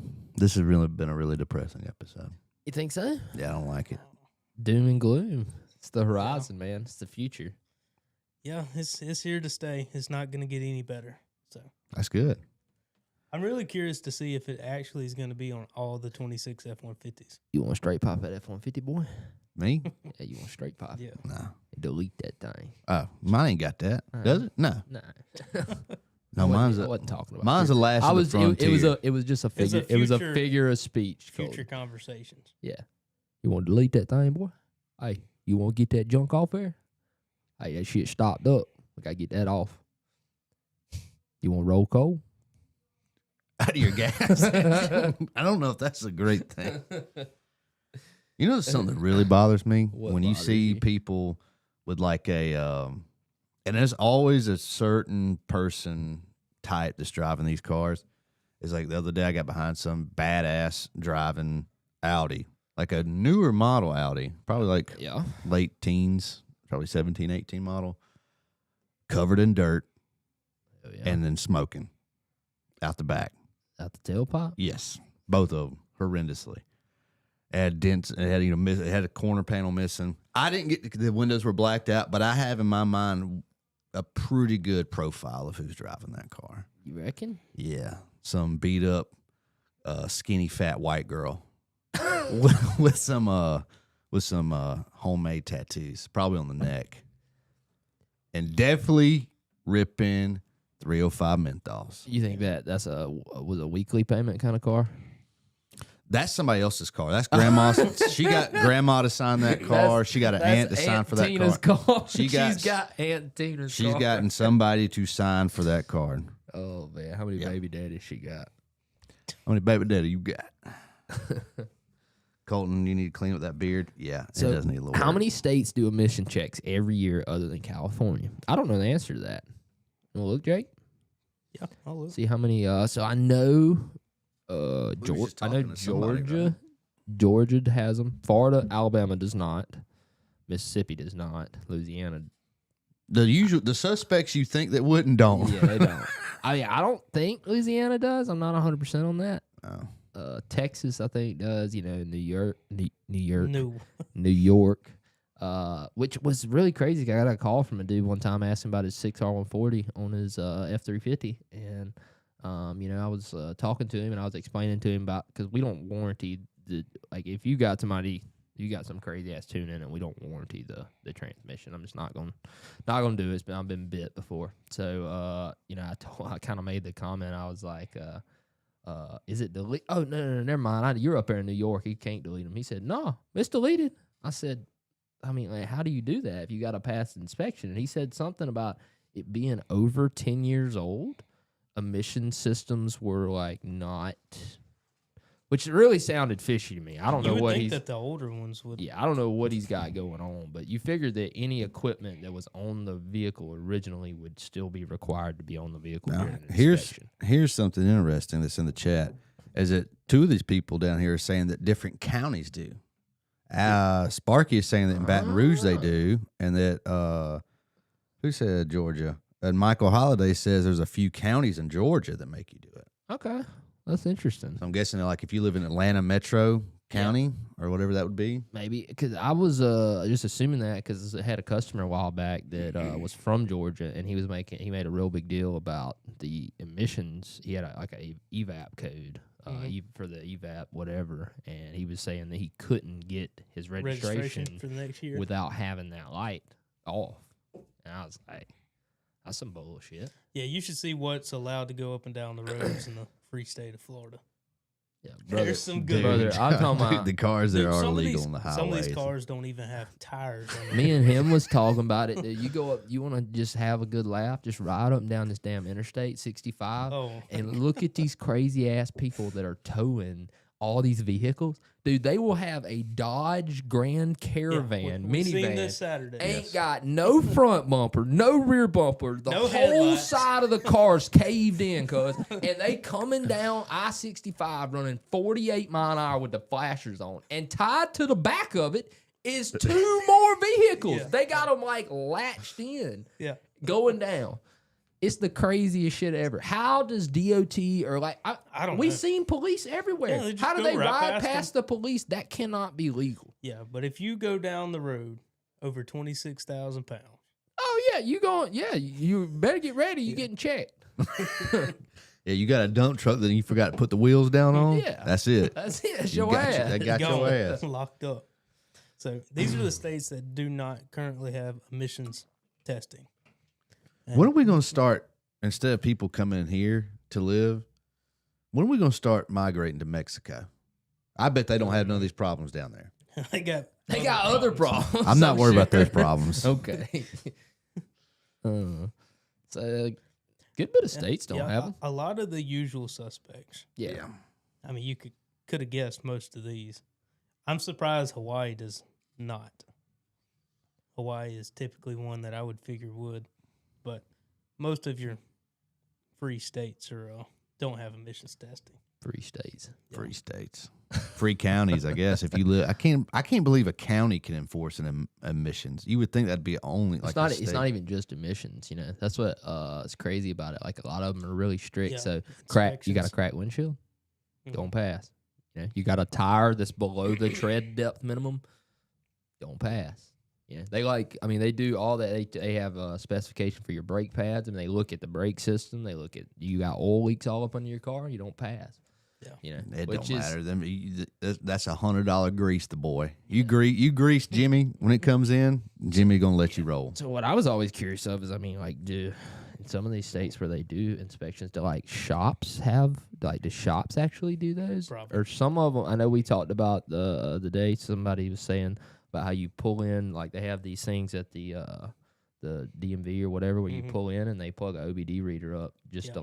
really been a really depressing episode. You think so? Yeah, I don't like it. Doom and gloom. It's the horizon, man. It's the future. Yeah, it's here to stay. It's not going to get any better. So That's good. I'm really curious to see if it actually is going to be on all the 26 F-150s. You want straight pop at F-150, boy? Me? Yeah, you want straight pop. Yeah. No. Delete that thing. Oh, mine ain't got that. Does it? No. Nah. No, I wasn't talking about mine's the last I of was the frontier. it was just a It's a figure. It was a future- figure of speech. Future Cody. conversations. Yeah. You want to delete that thing, boy? Hey, you want to get that junk off there? Hey, that shit stopped up. We got to get that off. You want to roll coal? Out of your gas. I don't know if that's a great thing. You know something that really bothers me? What when you bothers see you? people with like a and there's always a certain person type that's driving these cars. It's like the other day I got behind some badass driving Audi, like a newer model Audi, probably like Yeah. late teens, probably 17, 18 model, covered in dirt Oh, yeah. and then smoking out the back. Out the tailpipe? Yes, both of them horrendously. It had dents. It had it had a corner panel missing. I didn't get the windows were blacked out, but I have in my mind a pretty good profile of who's driving that car. You reckon? Yeah, some beat up, skinny fat white girl with some homemade tattoos, probably on the neck, and definitely ripping 305 menthols. You think that's was a weekly payment kind of car? That's somebody else's car. That's grandma's. She got grandma to sign that car. She got an aunt to sign for that Tina's car. She's got Aunt Tina's She's car. gotten somebody to sign for that car. Oh man, how many baby daddies she got? How many baby daddy you got? Colton, you need to clean up that beard. Yeah, So it does need a little how work. many states do emission checks every year other than California? I don't know the answer to that. You wanna look, Jake? Yeah, I'll look. See how many. So I know. were just I know talking to somebody about Georgia. Georgia has them. Florida, Alabama does not. Mississippi does not. Louisiana. The suspects you think that wouldn't don't. Yeah, they don't. I don't think Louisiana does. I'm not 100% on that. Oh. Texas, I think does. You know, New York, No. New York. Which was really crazy. I got a call from a dude one time asking about his 6R140 on his F350, and you know, I was talking to him and I was explaining to him about, because we don't warranty like if you got some crazy ass tune in it, we don't warranty the transmission. I'm just not gonna do it. I've been bit before, so you know, I kind of made the comment. I was like, is it delete? Oh no, never mind. You're up there in New York. You can't delete them. He said, no, it's deleted. I said, I mean, like, how do you do that if you got to pass inspection? And he said something about it being over 10 years old. Emission systems were like not, which really sounded fishy to me. I don't You know would what think he's. that the older ones would. Yeah, I don't know what he's got going on, but you figured that any equipment that was on the vehicle originally would still be required to be on the vehicle Now, during an here's inspection. here's something interesting that's in the chat. Is that two of these people down here are saying that different counties do. Sparky is saying that in Baton Rouge they do, and that who said Georgia? And Michael Holiday says there's a few counties in Georgia that make you do it. Okay, that's interesting. So I'm guessing like if you live in Atlanta Metro County or whatever that would be. Maybe because I was just assuming that because I had a customer a while back that was from Georgia, and he made a real big deal about the emissions. He had a evap code for the evap whatever, and he was saying that he couldn't get his registration for the next year without having that light off. And I was like, that's some bullshit. Yeah, you should see what's allowed to go up and down the roads in the free state of Florida. Yeah, brother, There's some good brother. I'm talking Dude, about the cars there Dude, are some of illegal these- on the highways. Some of these cars don't even have tires on them. me and him was talking about it. Dude. You go up, you want to just have a good laugh, just ride up and down this damn Interstate 65 Oh, and look at these crazy ass people that are towing all these vehicles. Dude, they will have a Dodge Grand Caravan we've seen minivan. this Saturday. Ain't got no front bumper, no rear bumper. The No whole headlights. side of the car's caved in, cuz. And they coming down I-65 running 48 mile an hour with the flashers on. And tied to the back of it is two more vehicles. Yeah. They got them like latched in, Yeah. going down. It's the craziest shit ever. How does DOT or like I don't we know. seen police everywhere? Yeah, they just How do go they right ride past past the police? That cannot be legal. Yeah, but if you go down the road over 26,000 pounds, Oh yeah, you going? Yeah, you better get ready. You getting checked. Yeah, you got a dump truck that you forgot to put the wheels down on. Yeah. That's it. That's it. That's You your got ass. They got your gone, ass. locked up. So these are the states that do not currently have emissions testing. And When are we going to start, instead of people coming in here to live, when are we going to start migrating to Mexico? I bet they don't have none of these problems down there. they got other problems. I'm not I'm worried about sure. those problems. Okay. So a good bit of states don't have them. a lot of the usual suspects. Yeah. I mean, you could have guessed most of these. I'm surprised Hawaii does not. Hawaii is typically one that I would figure would, but most of your free states don't have emissions testing. Free states. Free states, free counties. I guess if you live, I can't believe a county can enforce an emissions. You would think that'd be only like It's not even just emissions. You know, that's what is crazy about it. Like a lot of them are really strict. Yeah, So you got a inspections. cracked windshield, Mhm. don't pass. You know, you got a tire that's below the tread depth minimum, don't pass. Yeah, they do all that. They have a specification for your brake pads, and they look at the brake system. They look at you got oil leaks all up under your car, you don't pass. Yeah. You know, It which don't is, matter. That's $100 grease the boy. You grease Jimmy when it comes in. Jimmy gonna let you roll. So what I was always curious of is, I mean, like, do in some of these states where they do inspections, do shops do shops actually do those? Probably. Or some of them, I know we talked about the day somebody was saying about how you pull in, like they have these things at the DMV or whatever where you pull in and they plug an OBD reader up just to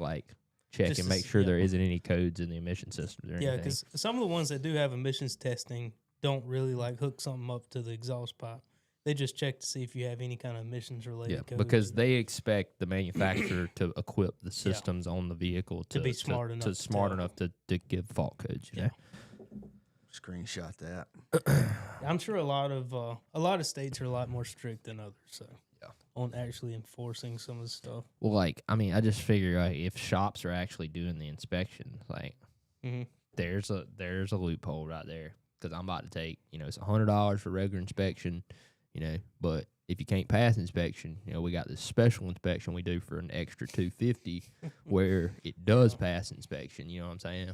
check Just and to make s- sure yeah. there isn't any codes in the emission system or Yeah, anything. because some of the ones that do have emissions testing don't really hook something up to the exhaust pipe. They just check to see if you have any kind of emissions related. Yeah, codes. because they expect the manufacturer to equip the systems on the vehicle To be smart enough to tell. to give fault codes. You know? Screenshot that. I'm sure a lot of states are a lot more strict than others. So on actually enforcing some of the stuff. Well, I just figure if shops are actually doing the inspection, Mhm. there's a loophole right there because I'm about to take it's $100 for regular inspection, but if you can't pass inspection, we got this special inspection we do for an extra $250 where it does pass inspection. You know what I'm saying?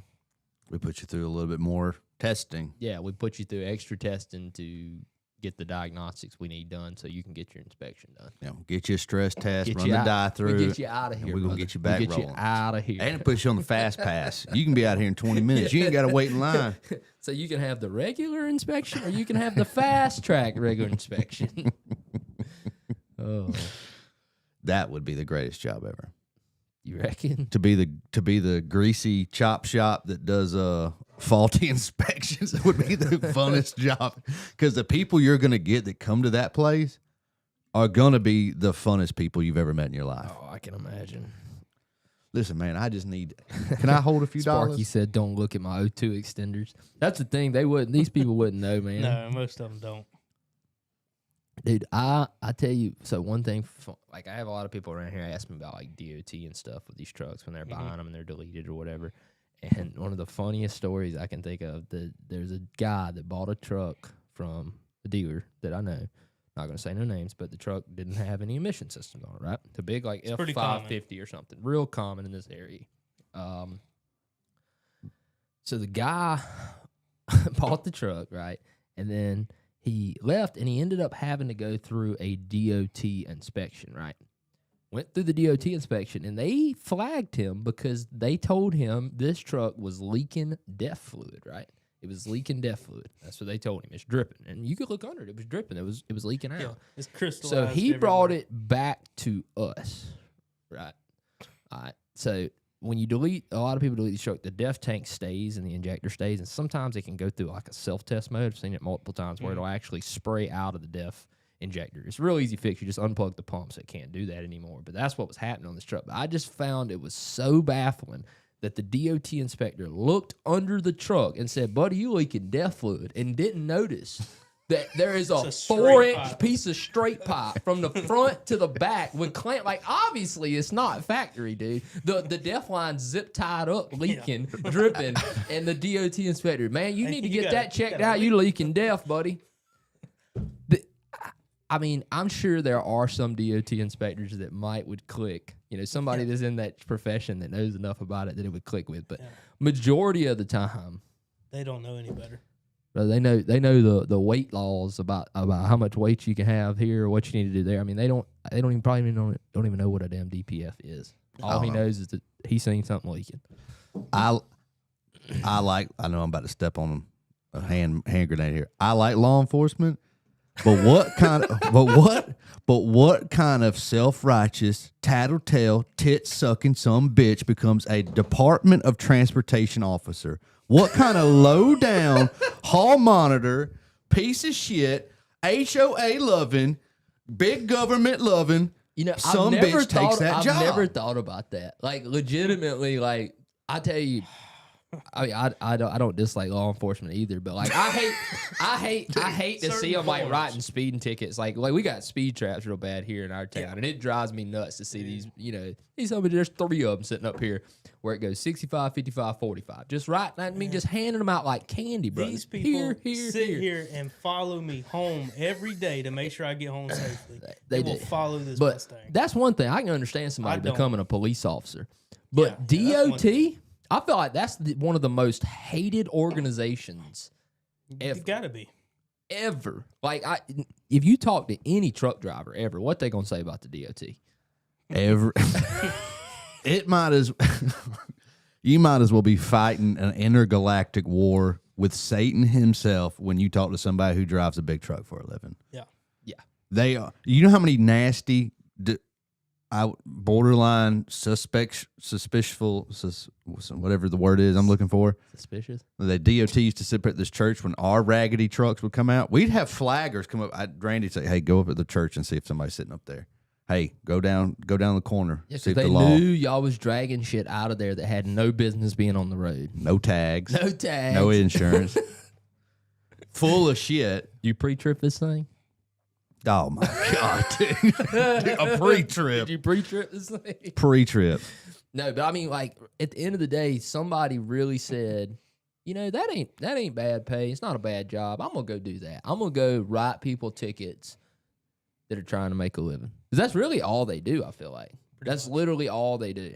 We put you through a little bit more testing. Yeah, we put you through extra testing to get the diagnostics we need done so you can get your inspection done. Get you a stress test, Get run you the out- die through. We get you out of and here. we're gonna brother. get you back we get rolling. you out of here. And it puts you on the fast pass. You can be out here in 20 minutes. You ain't got to wait in line. So you can have the regular inspection or you can have the fast track regular inspection. Oh, That would be the greatest job ever. You reckon? To be the greasy chop shop that does faulty inspections. It would be the funnest job, because the people you're gonna get that come to that place are gonna be the funnest people you've ever met in your life. Oh, I can imagine. Listen, man, I just need. Can I hold a few Sparky dollars? said, "Don't look at my O2 extenders." That's the thing. They wouldn't. These people wouldn't know, man. No, most of them don't. Dude, I tell you. So one thing, like I have a lot of people around here ask me about like DOT and stuff with these trucks when they're buying them and they're deleted or whatever. And one of the funniest stories I can think of, there's a guy that bought a truck from a dealer that I know. Not going to say no names, but the truck didn't have any emission systems on it, right? It's a big like F550 or something. Real common in this area. So the guy bought the truck, right? And then he left and he ended up having to go through a DOT inspection, right? Went through the DOT inspection and they flagged him because they told him this truck was leaking DEF fluid, right? It was leaking DEF fluid. That's what they told him. It's dripping. And you could look under it. It was dripping. It was leaking out. Yeah, it's crystallized. So he brought everywhere. it back to us, right? All right. So when you delete, a lot of people delete the truck, the DEF tank stays and the injector stays. And sometimes it can go through like a self-test mode. I've seen it multiple times where it'll actually spray out of the DEF injector. It's a real easy fix. You just unplug the pump, so it can't do that anymore. But that's what was happening on this truck. But I just found it was so baffling that the DOT inspector looked under the truck and said, "Buddy, you leaking DEF fluid," and didn't notice that there is a 4-inch piece of straight pipe from the front to the back with clamp. Like, obviously, it's not factory, dude. The DEF line's zip tied up, leaking, dripping, and the DOT inspector, man, you need to get that checked out. You leaking DEF, buddy. I mean, I'm sure there are some DOT inspectors that would click. You know, somebody that's in that profession that knows enough about it that it would click with. But majority of the time, they don't know any better. But they know the weight laws about how much weight you can have here or what you need to do there. I mean, they don't even know what a damn DPF is. All he knows is that he's seen something leaking. I know I'm about to step on a hand grenade here. I like law enforcement. But what kind of self-righteous, tattletale, tit-sucking some bitch becomes a Department of Transportation officer? What kind of low-down, hall monitor, piece of shit, HOA loving, big government loving, some bitch takes that job? I've never thought about that. Like, legitimately, like, I tell you, I mean, I don't dislike law enforcement either, but like I hate to see them like writing speeding tickets. Like we got speed traps real bad here in our town, and it drives me nuts to see these. There's 3 of them sitting up here where it goes 65, 55, 45. Just right. I mean, just handing them out like candy, bro. These people sit here and follow me home every day to make sure I get home safely. They will follow this Mustang. That's one thing I can understand somebody becoming a police officer, but DOT. I feel like that's one of the most hated organizations ever. It gotta be. Ever. Like, if you talk to any truck driver ever, what they gonna say about the DOT? You might as well be fighting an intergalactic war with Satan himself when you talk to somebody who drives a big truck for a living. Yeah. Yeah. They are. You know how many nasty, borderline whatever the word is I'm looking for. Suspicious. The DOT used to sit at this church when our raggedy trucks would come out. We'd have flaggers come up. Randy'd say, "Hey, go up at the church and see if somebody's sitting up there. Hey, go down the corner. Yeah, see if they the law." knew y'all was dragging shit out of there that had no business being on the road. No tags. No insurance. Full of shit. You pre-trip this thing? Oh my God, dude. A pre-trip. Did you pre-trip this thing? Pre-trip. No, but I mean, like, at the end of the day, somebody really said, that ain't bad pay. It's not a bad job. I'm gonna go do that. I'm gonna go write people tickets that are trying to make a living. Because that's really all they do, I feel like. That's literally all they do.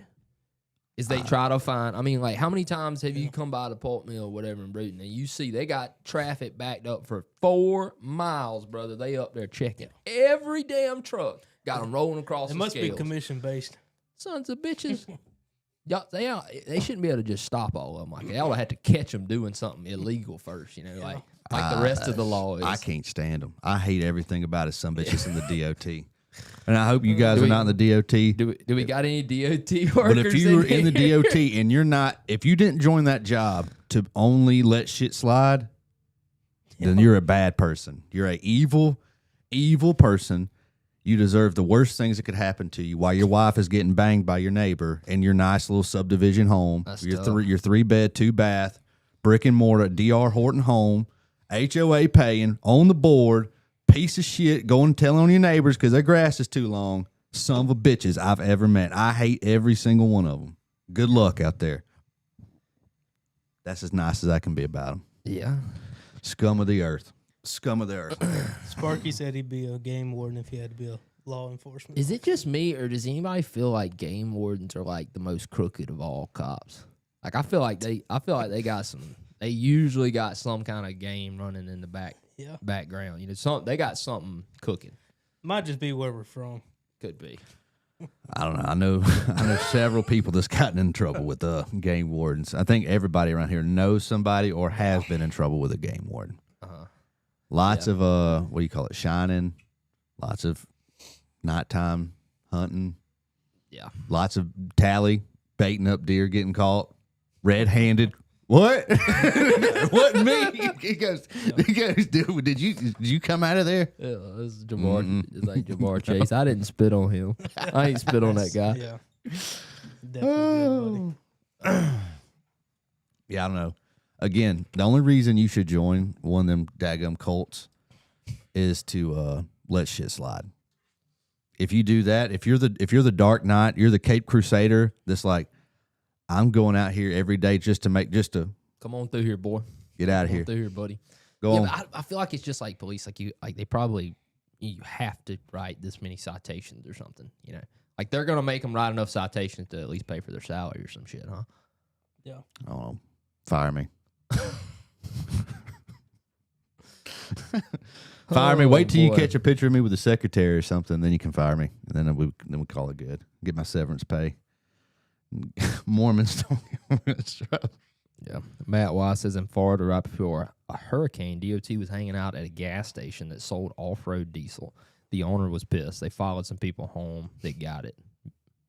Is they try to find, like, how many times have you come by the pulp mill or whatever in Bruton and you see they got traffic backed up for 4 miles, brother. They up there checking every damn truck. Got them rolling across the scales. It must be commission-based. Sons of bitches. They shouldn't be able to just stop all of them like that. Y'all have to catch them doing something illegal first, like the rest of the law is. I can't stand them. I hate everything about it, some bitches in the DOT. And I hope you guys are not in the DOT. Do we got any DOT workers? But if you were in the here? DOT and you're not, if you didn't join that job to only let shit slide, then you're a bad person. You're a evil person. You deserve the worst things that could happen to you while your wife is getting banged by your neighbor in your nice little subdivision home. That's Your tough. your 3-bed, 2-bath, brick and mortar, DR Horton home, HOA paying, on the board, piece of shit, going and telling on your neighbors because their grass is too long. Son of a bitches I've ever met. I hate every single one of them. Good luck out there. That's as nice as I can be about them. Yeah. Scum of the earth. Scum of the earth. Sparky said he'd be a game warden if he had to be a law enforcement. Is it just me, or does anybody feel like game wardens are like the most crooked of all cops? Like I feel like they got some. They usually got some kind of game running in the background. You know, they got something cooking. Might just be where we're from. Could be. I don't know. I know several people that's gotten in trouble with game wardens. I think everybody around here knows somebody or has been in trouble with a game warden. Lots of what do you call it? Shining. Lots of nighttime hunting. Yeah. Lots of tally, baiting up deer, getting caught, red-handed. What? What me? He goes, dude, did you come out of there? Yeah, this is Jamar. It's like Jamar Chase. I didn't spit on him. I ain't spit on that guy. Yeah. Definitely good, buddy. Yeah, I don't know. Again, the only reason you should join one of them daggum cults is to let shit slide. If you do that, if you're the Dark Knight, you're the Cape Crusader that's like, I'm going out here every day just to Come on through here, boy. Get out of Come here. on through here, buddy. Go on. But I feel like it's just like police. Like they probably you have to write this many citations or something. You know, like they're gonna make them write enough citations to at least pay for their salary or some shit, huh? Yeah. I don't know. Fire me. Fire me. Wait till you catch a picture of me with the secretary or something, then you can fire me, and then we call it good. Get my severance pay. Mormons don't give a Yeah. Matt Wise says in Florida, right before a hurricane, DOT was hanging out at a gas station that sold off-road diesel. The owner was pissed. They followed some people home that got it.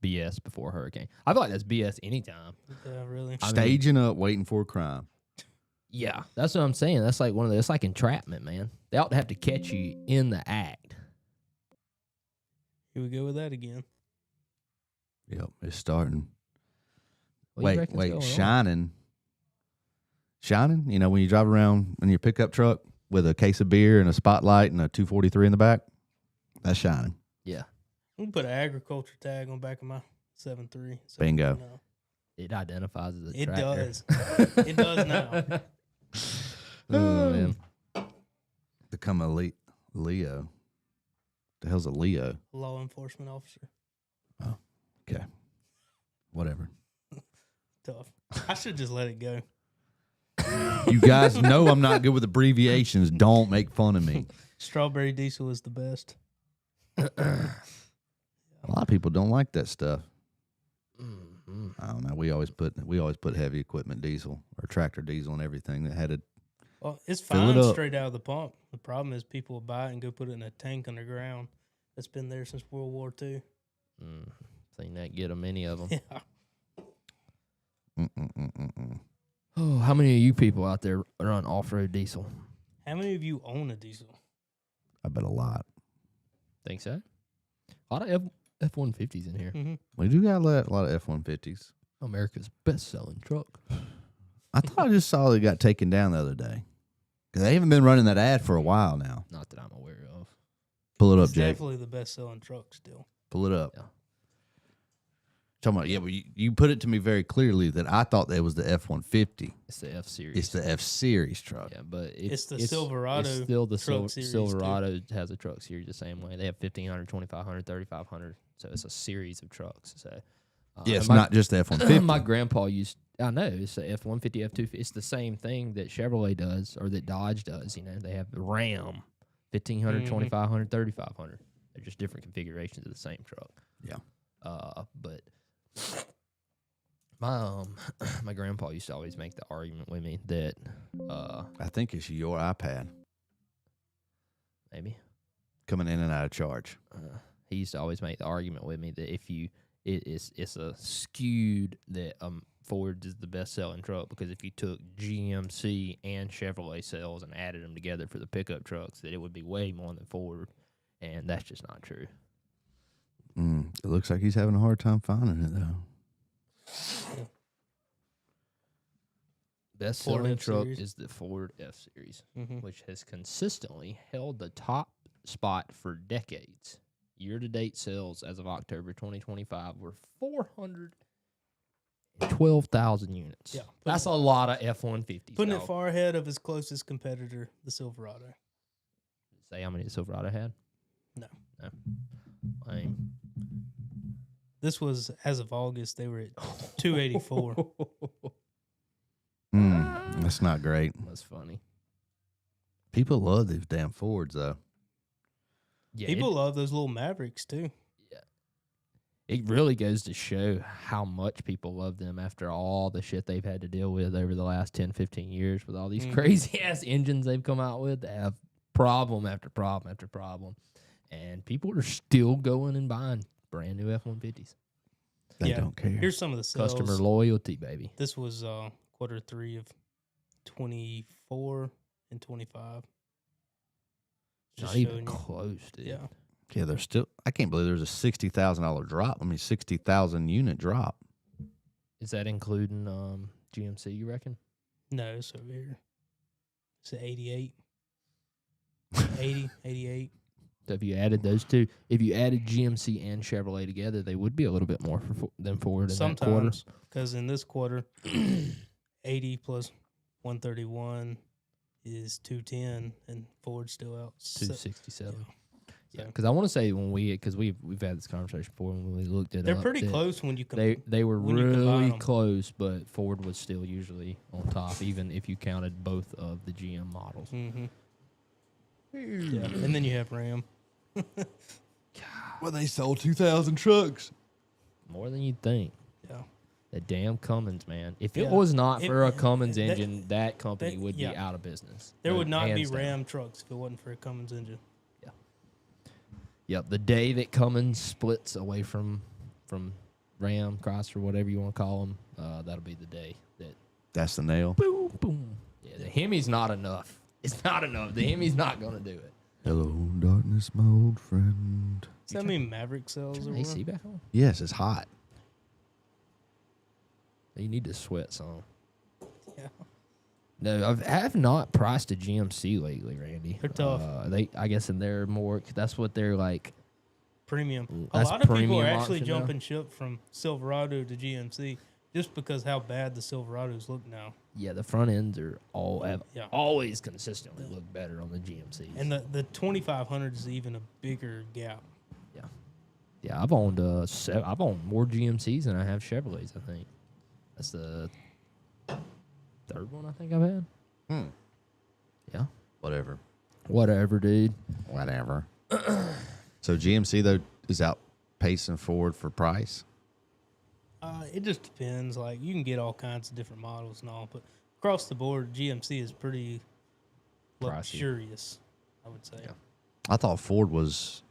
BS before a hurricane. I feel like that's BS anytime. Yeah, really. Staging up, waiting for a crime. Yeah, that's what I'm saying. That's like it's like entrapment, man. They ought to have to catch you in the act. Here we go with that again. Yep, it's starting. What do you Wait, reckon's going on? Shining. You know, when you drive around in your pickup truck with a case of beer and a spotlight and a 243 in the back, that's shining. Yeah, I'm gonna put an agriculture tag on the back of my 7.3. Bingo. it identifies as a It tractor. does. It does now. Oh man, Become a Leo. The hell's a Leo? Law enforcement officer. Okay. Whatever. Tough. I should just let it go. You guys know I'm not good with abbreviations. Don't make fun of me. Strawberry diesel is the best. A lot of people don't like that stuff. mm-hmm. I don't know. We always put heavy equipment diesel or tractor diesel and everything that had a. Well, it's Fill it fine up. straight out of the pump. The problem is people will buy it and go put it in a tank underground that's been there since World War II. Seen that get a many of them. Yeah. Oh, how many of you people out there run off-road diesel? How many of you own a diesel? I bet a lot. Think so? A lot of F-150s in here. Mm-hmm. We do got a lot of F-150s. America's best-selling truck. I thought I just saw they got taken down the other day. Because they haven't been running that ad for a while now. Not that I'm aware of. Pull it up, It's Jake. definitely the best-selling truck still. Pull it up. Yeah. Talking about, but you put it to me very clearly that I thought that was the F-150. It's the F-Series. It's the F-Series truck. Yeah, but It's the Silverado It's still the truck series, Silverado has a truck series the same way. They have 1500, 2500, 3500. So it's a series of trucks. So Yeah, it's and not just the F-150. my grandpa used. I know it's the F-150, F-250. It's the same thing that Chevrolet does or that Dodge does. You know, they have the Ram, 1500, 2500, 3500. They're just different configurations of the same truck. Yeah. But my grandpa used to always make the argument with me that I think it's your iPad maybe coming in and out of charge. he used to always make the argument with me that if you it's a skewed that Ford is the best selling truck, because if you took GMC and Chevrolet sales and added them together for the pickup trucks, that it would be way more than Ford, and that's just not true. It looks like he's having a hard time finding it though. Best Ford selling F truck Series. is the Ford F Series, Mm-hmm. which has consistently held the top spot for decades. Year-to-date sales as of October 2025 were 412,000 units. Yeah, That's a lot of F-150s. Putting it dog. far ahead of his closest competitor, the Silverado. Say how many the Silverado had? No. Lame. This was, as of August, they were at 284. That's not great. That's funny. People love these damn Fords though. Yeah, People love those little Mavericks, too. it really goes to show how much people love them after all the shit they've had to deal with over the last 10, 15 years with all these crazy-ass engines they've come out with that have problem after problem after problem. And people are still going and buying brand new F-150s. They don't care. Here's some of the sales. Customer loyalty, baby. This was Q3 of 24 and 25. Not even close, dude. Yeah. Yeah, there's still. I can't believe there's a $60,000 drop. I mean, 60,000 unit drop. Is that including GMC, you reckon? No, it's over here. It's at 88. 80, 88. So if you added those two, if you added GMC and Chevrolet together, they would be a little bit more than Ford in that quarter. Sometimes, because in this quarter, 80 plus 131 is 210, and Ford's still out. 267. Yeah. Because I want to say because we've had this conversation before when we looked at They're pretty close when you compare. they were when you combine really 'em. close, but Ford was still usually on top, even if you counted both of the GM models. Mm-hmm. Yeah, and then you have Ram. Well, they sold 2,000 trucks. More than you'd think. Yeah. The damn Cummins, man. If it Yeah. was not It- for a Cummins that- engine, that company that- would be yeah. out of business. There would not be Hands down. Ram trucks if it wasn't for a Cummins engine. Yep, the day that Cummins splits away from Ram, Chrysler, whatever you want to call them, that'll be the day that That's the nail. boom, boom. Yeah, the Hemi's not enough. It's not enough. The Hemi's not going to do it. Hello, darkness, my old friend. Does that mean Maverick sales Turn or the AC what? back on? Yes, it's hot. You need to sweat some. Yeah. No, I have not priced a GMC lately, Randy. They're tough. I guess, and they're more. That's what they're like. Premium. A That's lot of people premium are actually option now. jumping ship from Silverado to GMC just because how bad the Silverados look now. Yeah, the front ends are Yeah. always consistently look better on the GMCs. And the 2500 is even a bigger gap. Yeah, I've owned more GMCs than I have Chevrolets. I think that's the third one I think I've had. Yeah, whatever, dude. Whatever. So GMC, though, is outpacing Ford for price? It just depends. Like, you can get all kinds of different models and all, but across the board, GMC is pretty Pricey. luxurious, I would say. Yeah. I thought Ford was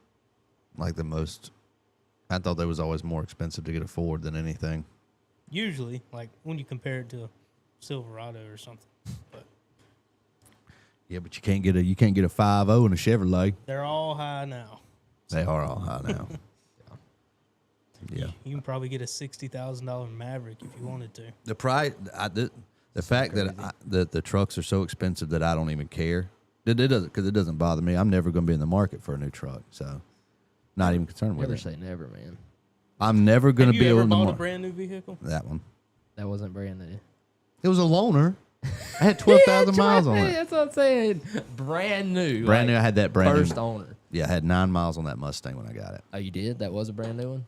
like the most. I thought they was always more expensive to get a Ford than anything. Usually, like when you compare it to a Silverado or something. But Yeah, but you can't get a 5.0 in a Chevrolet. they're all high now. They are all high now. Yeah. You can probably get a $60,000 Maverick if you wanted to. The price, the fact that the trucks are so expensive that I don't even care. It doesn't, because it doesn't bother me. I'm never going to be in the market for a new truck, so not even concerned with Never it. say never, man. I'm never going Have to you be ever able to bought a market. brand new vehicle? That one. That wasn't brand new. It was a loaner. I had 12,000 miles on it. That's what I'm saying. Brand new. Brand new. I had that brand First new. owner. Yeah, I had 9 miles on that Mustang when I got it. Oh, you did? That was a brand new one?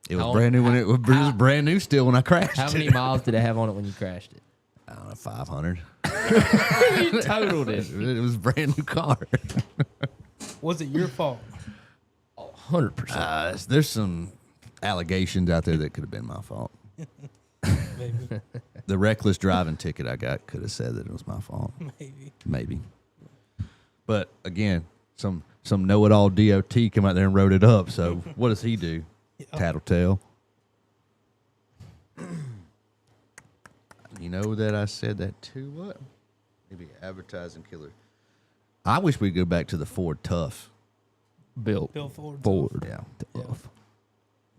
It was How- brand new when it was brand new still when I crashed. How many miles did it have on it when you crashed it? I don't know, 500. You totaled it. It was a brand new car. Was it your fault? 100%. There's some allegations out there that could have been my fault. Maybe. The reckless driving ticket I got could have said that it was my fault. Maybe. Maybe. But again, some some know-it-all DOT come out there and wrote it up. So what does he do? Yeah. Tattletale. You know that I said that too. What? Maybe advertising killer. I wish we'd go back to the Ford Tough. Bill Ford. Yeah. Tough.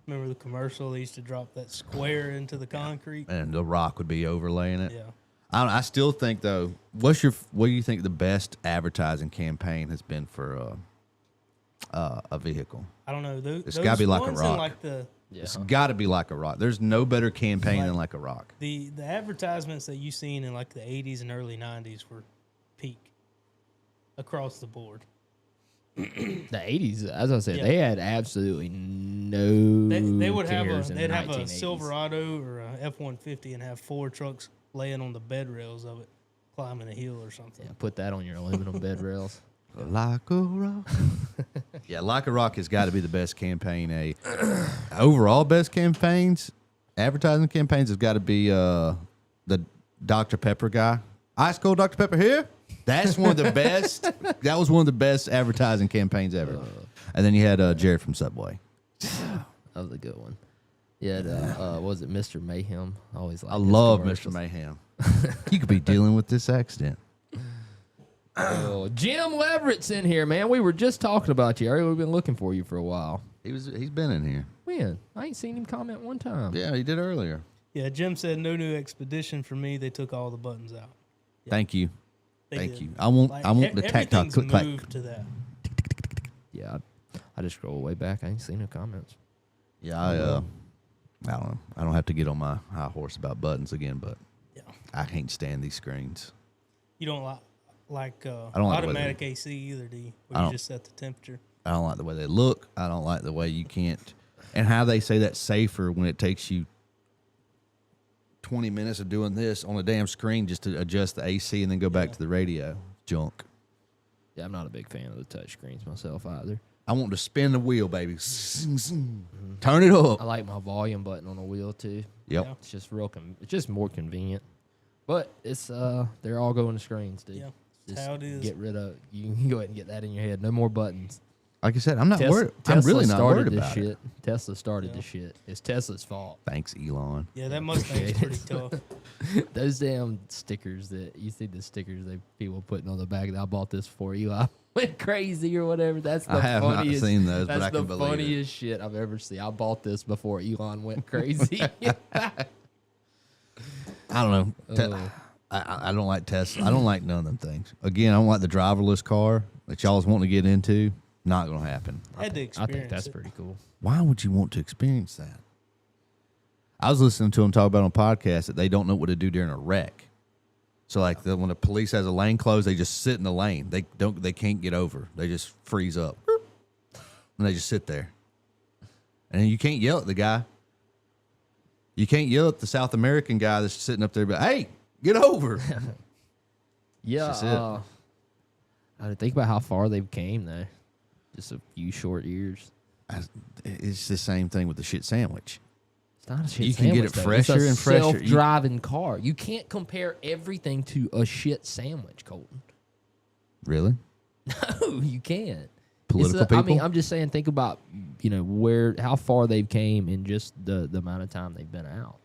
Remember the commercial? They used to drop that square into the concrete. And the rock would be overlaying it. Yeah. I still think though. What do you think the best advertising campaign has been for a vehicle? I don't know. It's gotta be like a ones in rock. like the It's got to be like a rock. There's no better campaign than like a rock. the advertisements that you seen in like the 80s and early 90s were peak across the board. The 80s, as I said, Yeah. they had absolutely no. They would have cares in the they'd have a 1980s. Silverado or a F-150 and have 4 trucks laying on the bed rails of it, climbing a hill or something. Yeah, put that on your aluminum bed rails. Like a rock. Yeah, like a rock has got to be the best campaign. Overall best campaigns, advertising campaigns has got to be the Dr. Pepper guy. Ice cold Dr. Pepper here. That's one of the best. That was one of the best advertising campaigns ever. And then you had Jared from Subway. That was a good one. Yeah, what was it Mr. Mayhem? I always liked I his love commercials. Mr. Mayhem. You could be dealing with this accident. Oh, Jim Leverett's in here, man. We were just talking about you. We've been looking for you for a while. He's been in here. When? I ain't seen him comment one time. Yeah, he did earlier. Yeah, Jim said no new expedition for me. They took all the buttons out. Yeah, Thank you. they Thank did. you. I want the tactile everything's click clack. moved to that. Yeah, I just scroll way back. I ain't seen no comments. Yeah, I don't know. I don't have to get on my high horse about buttons again, but Yeah, I can't stand these screens. you don't like don't like the way automatic AC either, do you? Where I you don't. just set the temperature. I don't like the way they look. I don't like the way you can't, and how they say that's safer when it takes you 20 minutes of doing this on a damn screen just to adjust the AC and then go back to the radio. Junk. Yeah, I'm not a big fan of the touch screens myself either. I want to spin the wheel, baby. Turn it up. I like my volume button on the wheel too. Yep. Yeah. It's just it's just more convenient. But it's they're all going to screens, dude. Yeah, Just that's how it is. get rid of. You can go ahead and get that in your head. No more buttons. Like I said, I'm not Tesla, worried. I'm really not started worried this about shit. it. Tesla started Yeah. this shit. It's Tesla's fault. Thanks, Elon. Yeah, that Mustang's pretty tough. Those damn stickers that you see, the stickers that people putting on the back. I bought this for Eli. Went crazy or whatever. That's the I have not funniest. seen those, but that's I can the believe it. funniest shit I've ever seen. I bought this before Elon went crazy. I don't know. Oh. I don't like Tesla. I don't like none of them things. Again, I don't like the driverless car that y'all was wanting to get into. Not going to happen. Had to I experience think that's it. pretty cool. Why would you want to experience that? I was listening to them talk about on podcast that they don't know what to do during a wreck. So like when the police has a lane closed, they just sit in the lane. They can't get over. They just freeze up. And they just sit there. And you can't yell at the guy. You can't yell at the South American guy that's sitting up there, but hey, get over. Yeah. That's it. I think about how far they've came though. Just a few short years. It's the same thing with the shit sandwich. It's not a shit You can get sandwich, it though. fresher It's a and fresher. You- Self-driving car. You can't compare everything to a shit sandwich, Colton. Really? No, you can't. Political I mean, people? I'm just saying. Think about how far they've came in just the amount of time they've been out.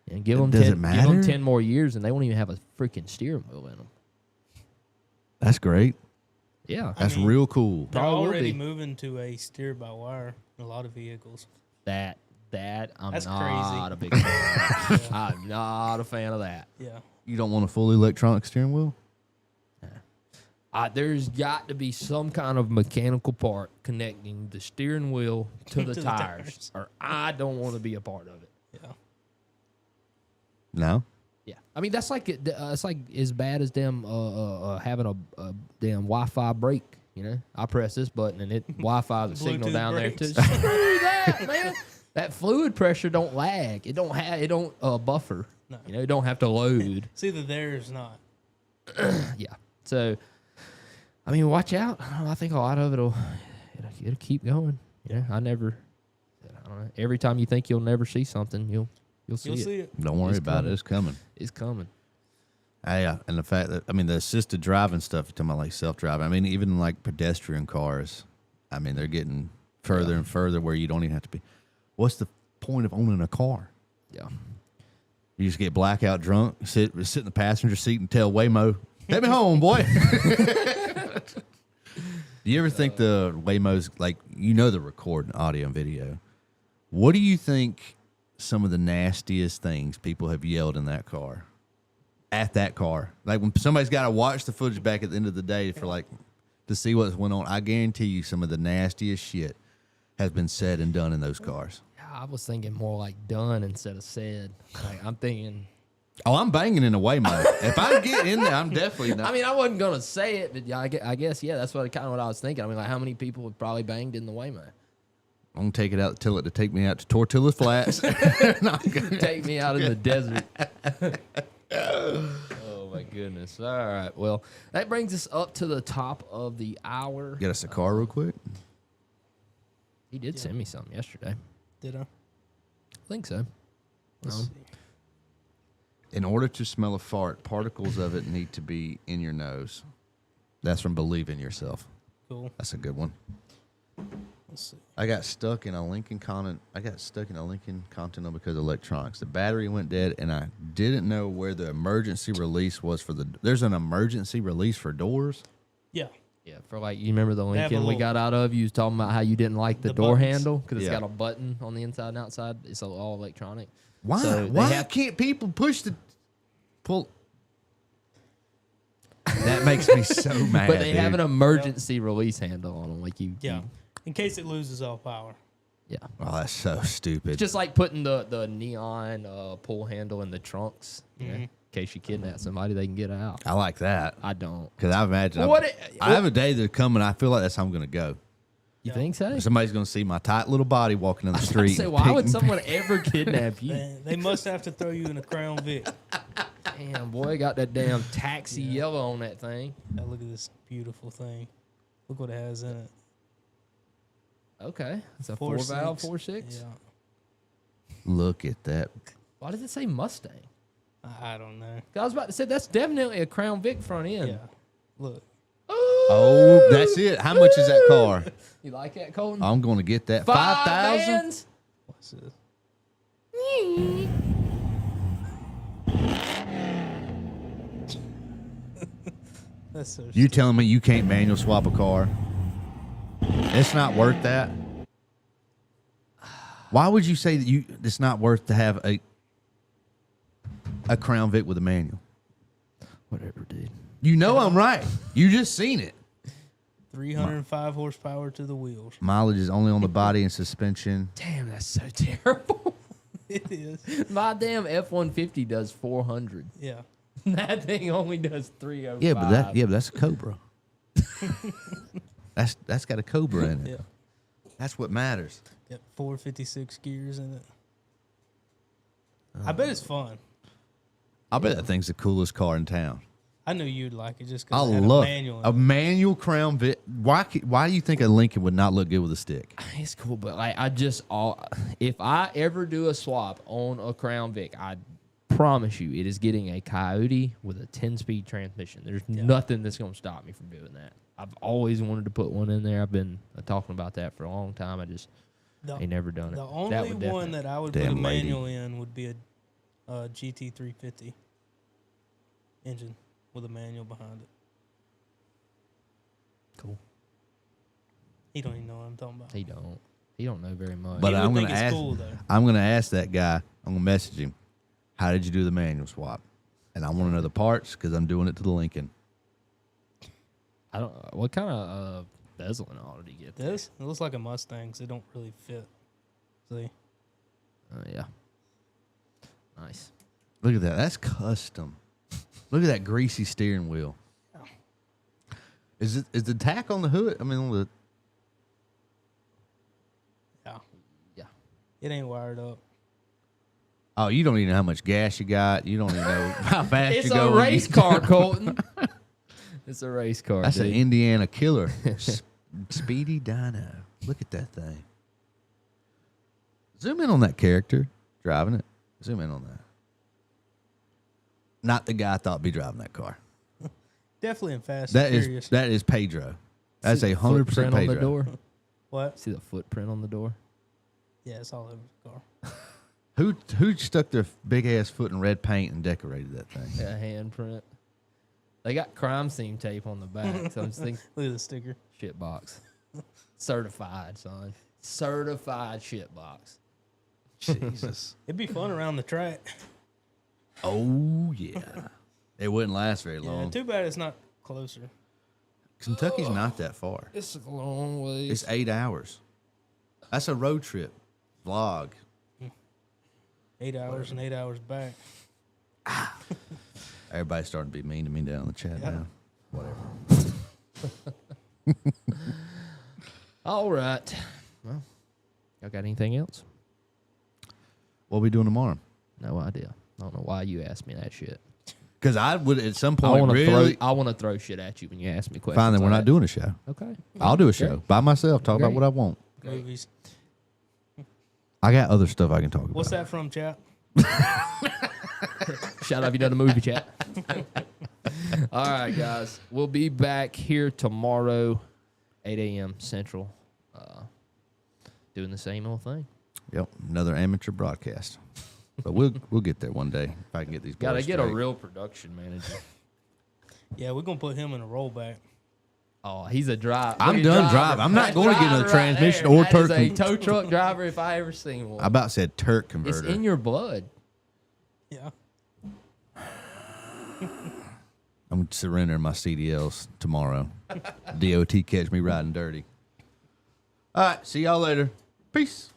And give them Does 10, it matter? Give them 10 more years, and they won't even have a freaking steering wheel in them. That's great. Yeah, That's mean, real cool. They're Probably will already be. moving to a steer by wire in a lot of vehicles. that I'm That's not crazy. a big fan of. I'm not a fan of that. Yeah. You don't want a fully electronic steering wheel? There's got to be some kind of mechanical part connecting the steering wheel to the To the tires, tires. or I don't want to be a part of it. Yeah. No. Yeah, I mean that's like it's like as bad as them having a damn Wi-Fi break. You know, I press this button and it Wi-Fi the signal Bluetooth down breaks. there too. Screw that, man. That fluid pressure don't lag. It don't buffer. No. You know, it don't have to load. It's either there or it's not. Yeah. So, I mean, watch out. I think a lot of it'll keep going. Yeah, I don't know. Every time you think you'll never see something, you'll see You'll it. see it. Don't worry It's about coming. it. It's coming. It's coming. Yeah, and the fact that the assisted driving stuff. You're talking about like self-driving. I mean, even like pedestrian cars. I mean, they're getting further and further where you don't even have to be. What's the point of owning a car? Yeah. You just get blackout drunk, sit in the passenger seat, and tell Waymo, "Take me home, boy." Do you ever think the Waymo's like the recording audio and video? What do you think some of the nastiest things people have yelled in that car? At that car, like when somebody's got to watch the footage back at the end of the day for to see what's went on, I guarantee you some of the nastiest shit has been said and done in those cars. I was thinking more like done instead of said. Like I'm thinking. Oh, I'm banging in a Waymo. If I get in there, I'm definitely not. I mean, I wasn't gonna say it, but I guess that's what I was thinking. I mean, like how many people have probably banged in the Waymo? I'm gonna take it out, tell it to take me out to Tortilla Flats. Take me out in the desert. Oh my goodness! All right, well, that brings us up to the top of the hour. Get us a car real quick. He did send me something yesterday. Did I? I think so. Let's see. In order to smell a fart, particles of it need to be in your nose. That's from Believe in Yourself. Cool. That's a good one. Let's see. I got stuck in a Lincoln Continental because of electronics. The battery went dead, and I didn't know where the emergency release was for the. There's an emergency release for doors. Yeah. Yeah, for like you remember the They have a Lincoln we little- got out of? You was talking about how you didn't like the The door buttons. handle because it's Yeah. got a button on the inside and outside. It's all electronic. Why? So they Why have- can't people pull? That makes me so mad. But they have an dude. emergency release handle on them, like you. Yeah. In case it loses all power. Yeah. Oh, that's so stupid. It's just like putting the neon pull handle in the trunks. You know, Mhm. in case you kidnap somebody, they can get out. I like that I don't. because I imagine Well, I have a day that coming. I feel like that's how I'm going to go. You Yeah. think so? Somebody's going to see my tight little body walking in the I street. say, and why pick would me- someone ever kidnap you? They must have to throw you in a Crown Vic. Damn, boy, got that damn taxi yellow on that thing. Now look at this beautiful thing. Look what it has in it. Okay, it's a 4.6. 4-valve 4.6. Yeah. Look at that. Why does it say Mustang? I don't know. 'Cause I was about to say that's definitely a Crown Vic front end. Yeah. Look. Oh, that's it. How much is that car? You like that, Colton? I'm going to get that. 5,000. 5,000. What's this? That's so You stupid. telling me you can't manual swap a car? It's not worth that. Why would you say that it's not worth to have a Crown Vic with a manual? Whatever, dude. You know I'm right. You just seen it. 305 horsepower to the wheels. Mileage is only on the body and suspension. Damn, that's so terrible. It is. My damn F-150 does 400. Yeah. That thing only does 305. Yeah, but that's a Cobra. That's got a Cobra in it. Yeah. That's what matters. Yep. 456 gears in it. I bet it's fun. I bet that thing's the coolest car in town. I knew you'd like it just I because it had love a manual. a manual Crown Vic. Why do you think a Lincoln would not look good with a stick? It's cool, but like if I ever do a swap on a Crown Vic, I promise you it is getting a Coyote with a 10-speed transmission. There's nothing that's going to stop me from doing that. I've always wanted to put one in there. I've been talking about that for a long time. I just ain't never done it. The only one that I would put a Damn lady. manual in would be a GT350 engine with a manual behind it. Cool. He don't even know what I'm talking about. He don't know very much. But He would I'm think gonna it's ask. cool, though. I'm gonna ask that guy. I'm gonna message him. How did you do the manual swap? And I want to know the parts because I'm doing it to the Lincoln. I don't. What kind of bezel and all did he get? This? It looks like a Mustang, so it don't really fit. See? Yeah. Nice. Look at that. That's custom. Look at that greasy steering wheel. Is the tack on the hood? I mean, on the Yeah. Yeah. It ain't wired up. oh, you don't even know how much gas you got. You don't even know how fast It's you go. a when race you- car, Colton. It's a race car. That's an dude. Indiana killer. Speedy Dino. Look at that thing. Zoom in on that character driving it. Zoom in on that. not the guy I thought would be driving that car. Definitely in Fast That and Furious. that is Pedro. That's See a the 100% footprint on the Pedro. door. What? See the footprint on the door. Yeah, it's all over the car. Who stuck their big ass foot in red paint and decorated that thing? Yeah, handprint. They got crime scene tape on the back, so I'm just thinking Look at the sticker. shit box. Certified, son. Certified shit box. Jesus. It'd be fun around the track. Oh yeah. It wouldn't last very Yeah, long. too bad it's not closer. Kentucky's not that far. It's a long way. It's 8 hours. That's a road trip vlog. 8 hours and 8 hours back. Everybody's starting to be mean to me down in the chat Yeah. now. Whatever. All right. Well, y'all got anything else? What are we doing tomorrow? No idea. I don't know why you asked me that shit. Because I would at some I point want to really throw. I want to throw shit at you when you ask me questions. fine. Then we're like not that. doing a show. Okay. I'll do a show by myself. Talk about Great. what I want. Movies. I got other stuff I can talk about. What's that from, chat? Shout out if you done a movie chat. All right, guys. We'll be back here tomorrow, 8 a.m. Central, doing the same old thing. Yep, another amateur broadcast. But we'll get there one day if I can get these. Got to boys get a straight. real production manager. Yeah, we're going to put him in a rollback. Oh, he's a driver. I'm done driving. I'm not going to get another transmission or That is turk. a tow truck driver if I ever seen one. I about said Turk It's converter. in your blood. Yeah. I'm surrendering my CDLs tomorrow. DOT catch me riding dirty. All right, see y'all later. Peace.